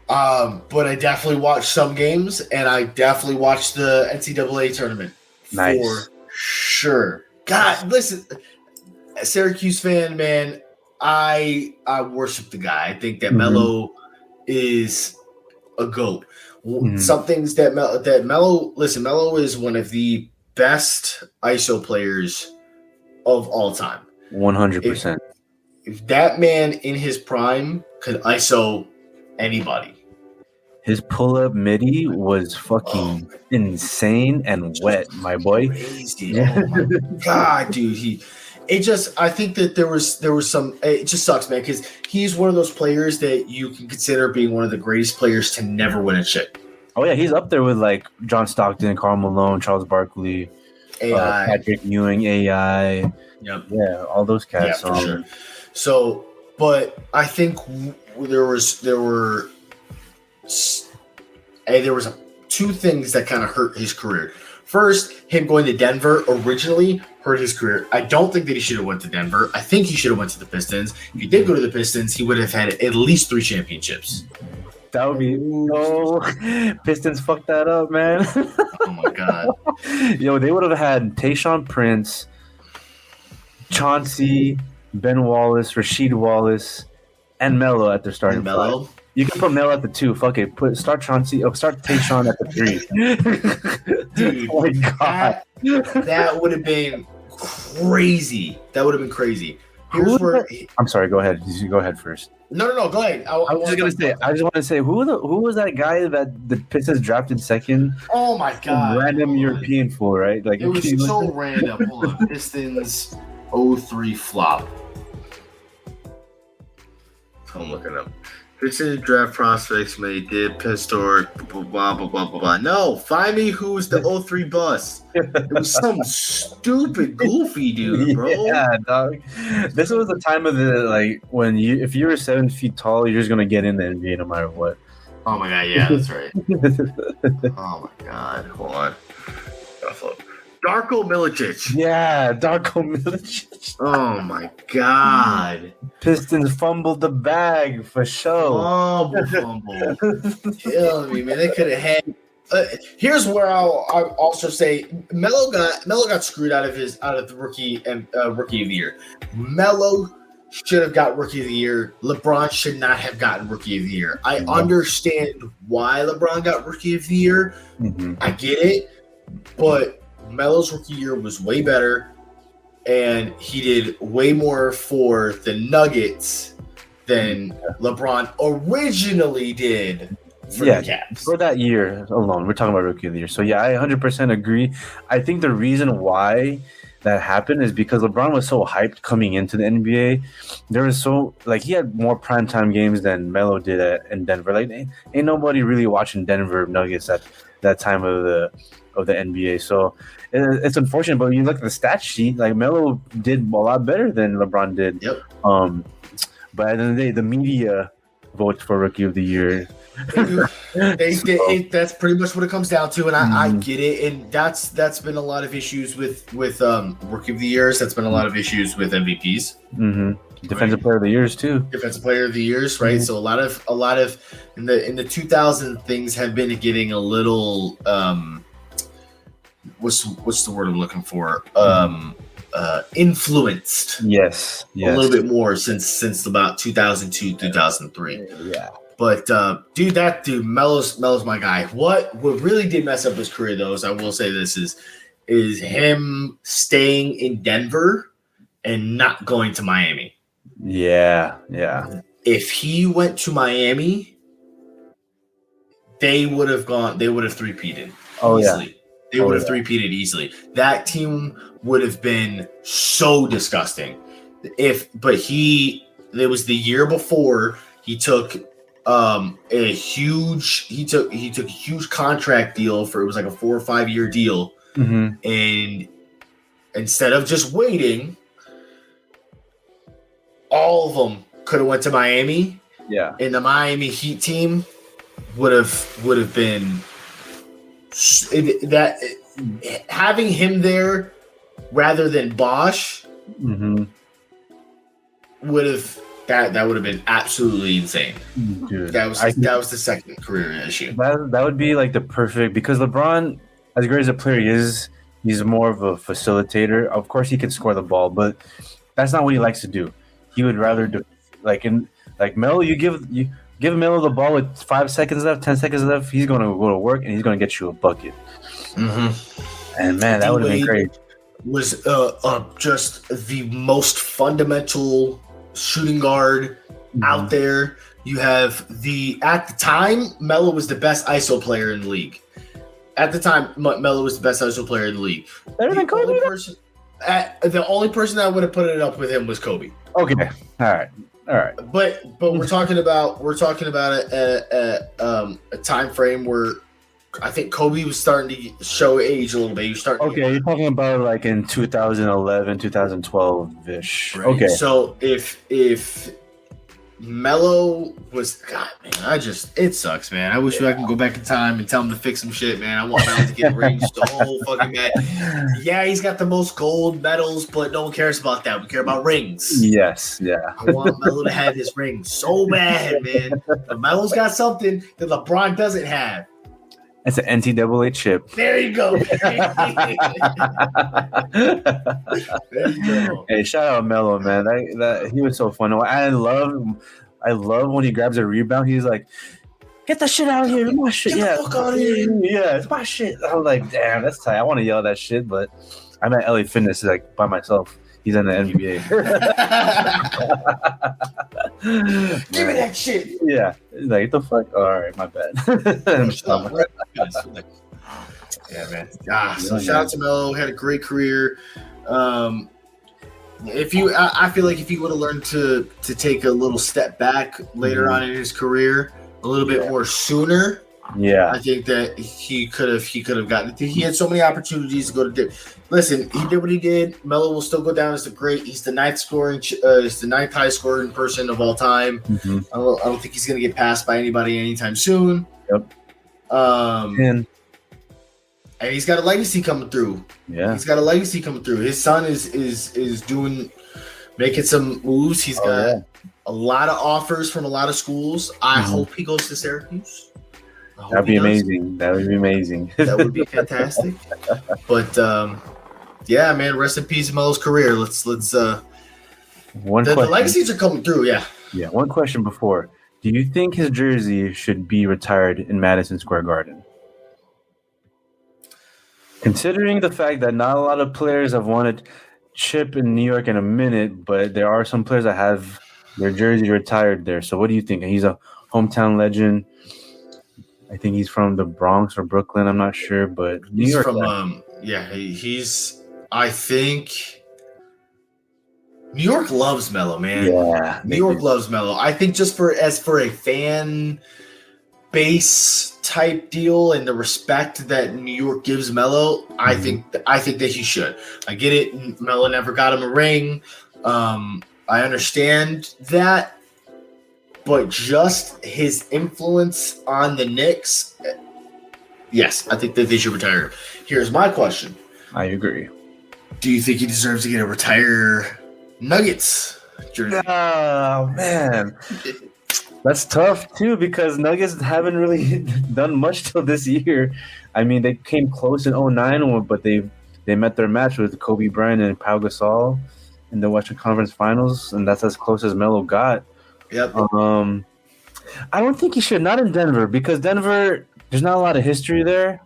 Speaker 2: But I definitely watched some games, and I definitely watched the NCAA tournament for sure. God, listen, Syracuse fan, man. I worship the guy. I think that Melo is a GOAT.
Speaker 1: Mhm.
Speaker 2: Some things that Melo. Listen, Melo is one of the best ISO players of all time.
Speaker 1: 100%.
Speaker 2: If that man in his prime could ISO anybody.
Speaker 1: His pull-up midi was fucking insane and wet, my boy.
Speaker 2: Crazy. Oh my god, dude. I think that there was some. It just sucks, man, because he's one of those players that you can consider being one of the greatest players to never win a chip.
Speaker 1: Oh yeah, he's up there with like John Stockton, Karl Malone, Charles Barkley,
Speaker 2: AI,
Speaker 1: Patrick Ewing, AI.
Speaker 2: Yep.
Speaker 1: Yeah, all those cats.
Speaker 2: Yeah, for sure. So, but I think there were two things that kind of hurt his career. First, him going to Denver originally hurt his career. I don't think that he should have went to Denver. I think he should have went to the Pistons. If he did go to the Pistons, he would have had at least 3 championships.
Speaker 1: That would be Pistons fucked that up, man.
Speaker 2: Oh my god.
Speaker 1: Yo, they would have had Tayshaun Prince, Chauncey, Ben Wallace, Rasheed Wallace, and Melo at their starting
Speaker 2: Melo.
Speaker 1: five. You can put Melo at the 2. Fuck it. Start Tayshaun at the 3.
Speaker 2: Dude,
Speaker 1: oh my god.
Speaker 2: That would have been crazy. That would have been crazy.
Speaker 1: I'm sorry. Go ahead. You go ahead first.
Speaker 2: No. Go ahead. I
Speaker 1: just want to say who was that guy that the Pistons drafted second?
Speaker 2: Oh my god!
Speaker 1: Random European fool, right? Like
Speaker 2: it was so random. Hold on, Pistons 03 flop. I'm looking up. Pistons draft prospects made did historic blah blah blah blah blah. No, find me who's the 03 bus. It was some stupid goofy dude, bro.
Speaker 1: Yeah, dog. This was the time of the when if you were 7 feet tall, you're just gonna get in the NBA no matter what.
Speaker 2: Oh my god, yeah, that's right. Oh my god, hold on. Darko Milicic.
Speaker 1: Yeah, Darko Milicic.
Speaker 2: Oh my god.
Speaker 1: Pistons fumbled the bag for sure.
Speaker 2: Fumble. Killing me, man. They could have had. Here's where I'll also say Melo got screwed out of the rookie of the year. Melo should have got rookie of the year. LeBron should not have gotten rookie of the year. I understand why LeBron got rookie of the year.
Speaker 1: Mm-hmm.
Speaker 2: I get it, but Melo's rookie year was way better, and he did way more for the Nuggets than LeBron originally did for the Cavs.
Speaker 1: For that year alone. We're talking about rookie of the year. So, yeah, I 100% agree. I think the reason why that happened is because LeBron was so hyped coming into the NBA. There was he had more primetime games than Melo did in Denver. Like, ain't nobody really watching Denver Nuggets at that time of the NBA. So it's unfortunate, but when you look at the stat sheet, like Melo did a lot better than LeBron did.
Speaker 2: Yep.
Speaker 1: But at the end of the day, the media votes for rookie of the year.
Speaker 2: That's pretty much what it comes down to, and I get it. And that's been a lot of issues with rookie of the years. That's been a lot of issues with MVPs.
Speaker 1: Mm-hmm. Defensive player of the years too.
Speaker 2: Defensive player of the years, right? Mm-hmm. So a lot of in the 2000 things have been getting a little what's the word I'm looking for? Influenced.
Speaker 1: Yes.
Speaker 2: A little bit more since about 2002, 2003.
Speaker 1: Yeah.
Speaker 2: But dude, Melo's my guy. What really did mess up his career, though, is I will say this is him staying in Denver and not going to Miami.
Speaker 1: Yeah.
Speaker 2: If he went to Miami, they would have three-peated easily.
Speaker 1: Yeah.
Speaker 2: They would have three-peated easily. That team would have been so disgusting. It was the year before he took a huge contract deal for, it was like a 4 or 5 year deal.
Speaker 1: Mm-hmm.
Speaker 2: And instead of just waiting, all of them could have went to Miami.
Speaker 1: Yeah.
Speaker 2: And the Miami Heat team would have been having him there rather than Bosch
Speaker 1: mm-hmm.
Speaker 2: would have been absolutely insane.
Speaker 1: Dude,
Speaker 2: that was the second career issue.
Speaker 1: That would be like the perfect, because LeBron, as great as a player he is, he's more of a facilitator. Of course, he can score the ball, but that's not what he likes to do. He would rather do like Melo. Give Melo the ball with 5 seconds left, 10 seconds left. He's going to go to work and he's going to get you a bucket.
Speaker 2: Mm-hmm.
Speaker 1: And man, that would have been great.
Speaker 2: Was just the most fundamental shooting guard out there. You have at the time, Melo was the best ISO player in the league. At the time, Melo was the best ISO player in the league.
Speaker 1: Better than Kobe?
Speaker 2: The only person that would have put it up with him was Kobe.
Speaker 1: Okay. All right.
Speaker 2: But we're talking about a time frame where I think Kobe was starting to show age a little bit. You're
Speaker 1: you're talking about like in 2011, 2012-ish.
Speaker 2: Right?
Speaker 1: Okay.
Speaker 2: So if Melo was, God, man, it sucks, man. I wish I could go back in time and tell him to fix some shit, man. I want Melo to get rings the whole fucking bad. Yeah, he's got the most gold medals, but no one cares about that. We care about rings.
Speaker 1: Yes, yeah.
Speaker 2: I want Melo to have his ring so bad, man. But Melo's got something that LeBron doesn't have.
Speaker 1: It's an NCAA chip.
Speaker 2: There you go. There you go.
Speaker 1: Hey, shout out Melo, man. That he was so fun. I love when he grabs a rebound. He's like, "Get that shit out of here! It's my shit,
Speaker 2: Get the fuck out of here.
Speaker 1: Yeah, it's my shit." I'm like, "Damn, that's tight." I want to yell that shit, but I'm at LA Fitness like by myself. He's in the NBA.
Speaker 2: Give me that shit.
Speaker 1: Yeah. He's like, the fuck? All right, my bad.
Speaker 2: Yeah, man. So shout out to Melo. Had a great career. I feel like if he would have learned to take a little step back later on in his career, a little bit more sooner.
Speaker 1: Yeah,
Speaker 2: I think that he could have gotten. He had so many opportunities to go to. Listen, he did what he did. Melo will still go down as he's the ninth highest scoring person of all time.
Speaker 1: Mm-hmm.
Speaker 2: I don't think he's going to get passed by anybody anytime soon.
Speaker 1: Yep.
Speaker 2: And he's got a legacy coming through.
Speaker 1: Yeah,
Speaker 2: he's got a legacy coming through. His son is making some moves. He's got a lot of offers from a lot of schools. I hope he goes to Syracuse.
Speaker 1: That'd be amazing. That would be amazing.
Speaker 2: That would be fantastic. But yeah, man, rest in peace, Melo's career. Let's the legacies are coming through. Yeah.
Speaker 1: Yeah. One question before: do you think his jersey should be retired in Madison Square Garden? Considering the fact that not a lot of players have wanted chip in New York in a minute, but there are some players that have their jersey retired there. So what do you think? He's a hometown legend. I think he's from the Bronx or Brooklyn. I'm not sure, but New York.
Speaker 2: I think New York loves Melo, man.
Speaker 1: Yeah,
Speaker 2: New York loves Melo. I think just for a fan base type deal and the respect that New York gives Melo, I think that he should. I get it. Melo never got him a ring. I understand that. But just his influence on the Knicks, yes, I think that they should retire him. Here's my question.
Speaker 1: I agree.
Speaker 2: Do you think he deserves to get a retire Nuggets jersey?
Speaker 1: Oh, man. That's tough, too, because Nuggets haven't really done much till this year. I mean, they came close in 2009, but they met their match with Kobe Bryant and Pau Gasol in the Western Conference Finals, and that's as close as Melo got.
Speaker 2: Yep.
Speaker 1: I don't think he should. Not in Denver, because Denver, there's not a lot of history there.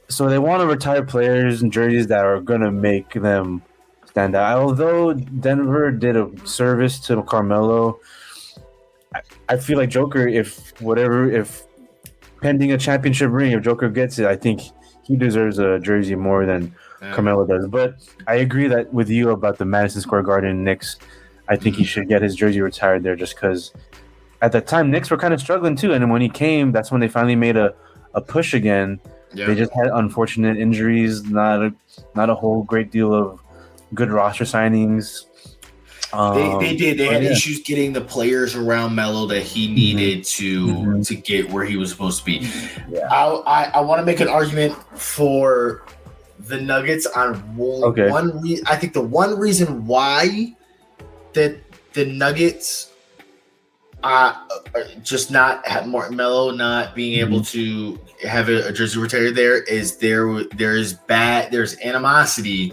Speaker 1: So they want to retire players and jerseys that are going to make them stand out. Although Denver did a service to Carmelo, I feel like Joker, if pending a championship ring, if Joker gets it, I think he deserves a jersey more than Carmelo does. But I agree that with you about the Madison Square Garden Knicks. I think he should get his jersey retired there just because at that time, Knicks were kind of struggling too. And when he came, that's when they finally made a push again. Yeah. They just had unfortunate injuries, not a whole great deal of good roster signings.
Speaker 2: They did. They had issues getting the players around Melo that he needed to get where he was supposed to be.
Speaker 1: Yeah.
Speaker 2: I want to make an argument for the Nuggets on one reason. I think the one reason why that the Nuggets just not have Melo not being able to have a jersey retired there is there's animosity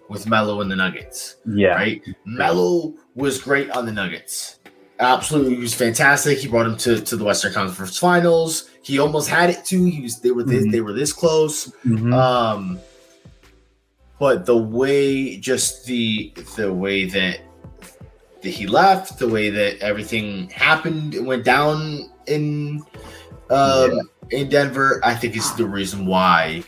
Speaker 2: with Melo and the Nuggets.
Speaker 1: Yeah.
Speaker 2: Right? Melo was great on the Nuggets. Absolutely, he was fantastic. He brought him to the Western Conference Finals. He almost had it too. They were this close.
Speaker 1: Mm-hmm.
Speaker 2: But the way that he left, the way that everything happened and went down in Denver, I think is the reason why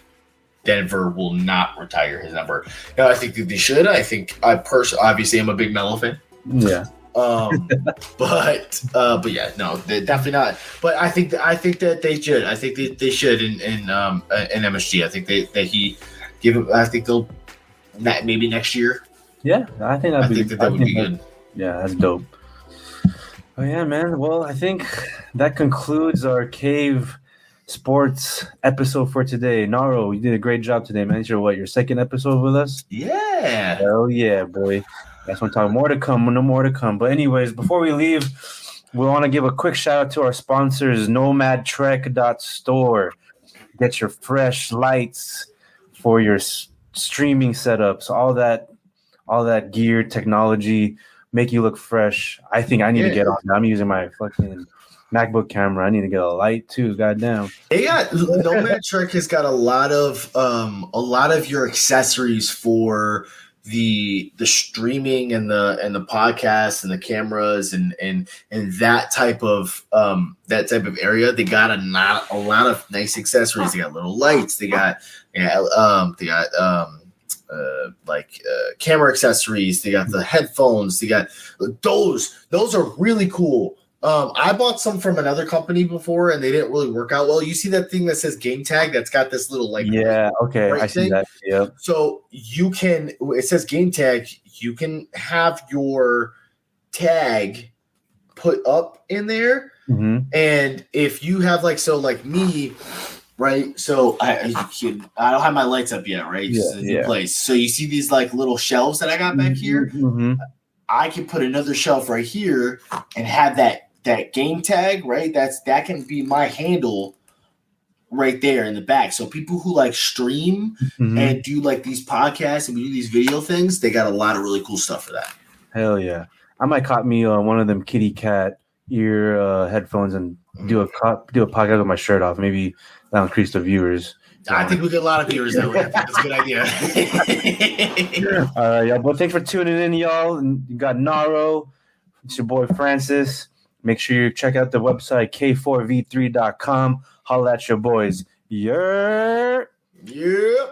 Speaker 2: Denver will not retire his number. Now, I think that they should. I think obviously I'm a big Melo fan.
Speaker 1: Yeah.
Speaker 2: But yeah, no, they're definitely not. But I think that they should. I think they should in MSG. I think that he give him. I think they'll maybe next year.
Speaker 1: Yeah, I think that
Speaker 2: would be good.
Speaker 1: Yeah, that's dope. Oh yeah, man. Well, I think that concludes our Cave Sports episode for today. Naro, you did a great job today, man. It's your second episode with us?
Speaker 2: Yeah.
Speaker 1: Hell yeah, boy. That's what I'm talking. More to come. No more to come. But anyways, before we leave, we want to give a quick shout out to our sponsors, nomadtrek.store. Get your fresh lights for your streaming setups. All that gear, technology, make you look fresh. I think I need to get on that. I'm using my fucking MacBook camera. I need to get a light too. Goddamn.
Speaker 2: Nomad Trek has got a lot of your accessories for the streaming and the podcast and the cameras and that type of area. They got a lot of nice accessories. They got little lights. They got camera accessories. They got the headphones. They got those are really cool. I bought some from another company before and they didn't really work out well. You see that thing that says game tag that's got this little
Speaker 1: okay, I see that. Yeah.
Speaker 2: So it says game tag, you can have your tag put up in there.
Speaker 1: Mm-hmm.
Speaker 2: And if you have like me, right? So I don't have my lights up yet, right? It's a new place. So you see these like little shelves that I got back here?
Speaker 1: Mm-hmm.
Speaker 2: I can put another shelf right here and have that game tag, right? That can be my handle right there in the back. So people who like stream and do like these podcasts and do these video things, they got a lot of really cool stuff for that.
Speaker 1: Hell yeah. I might cop me one of them kitty cat ear headphones and do a podcast with my shirt off. Maybe that'll increase the viewers.
Speaker 2: I think we get a lot of viewers that way. I think that's a good idea.
Speaker 1: All right, y'all. Well, thanks for tuning in, y'all. And you got Naro. It's your boy Francis. Make sure you check out the website k4v3.com. Holla at your boys. Yeah.
Speaker 2: Yeah.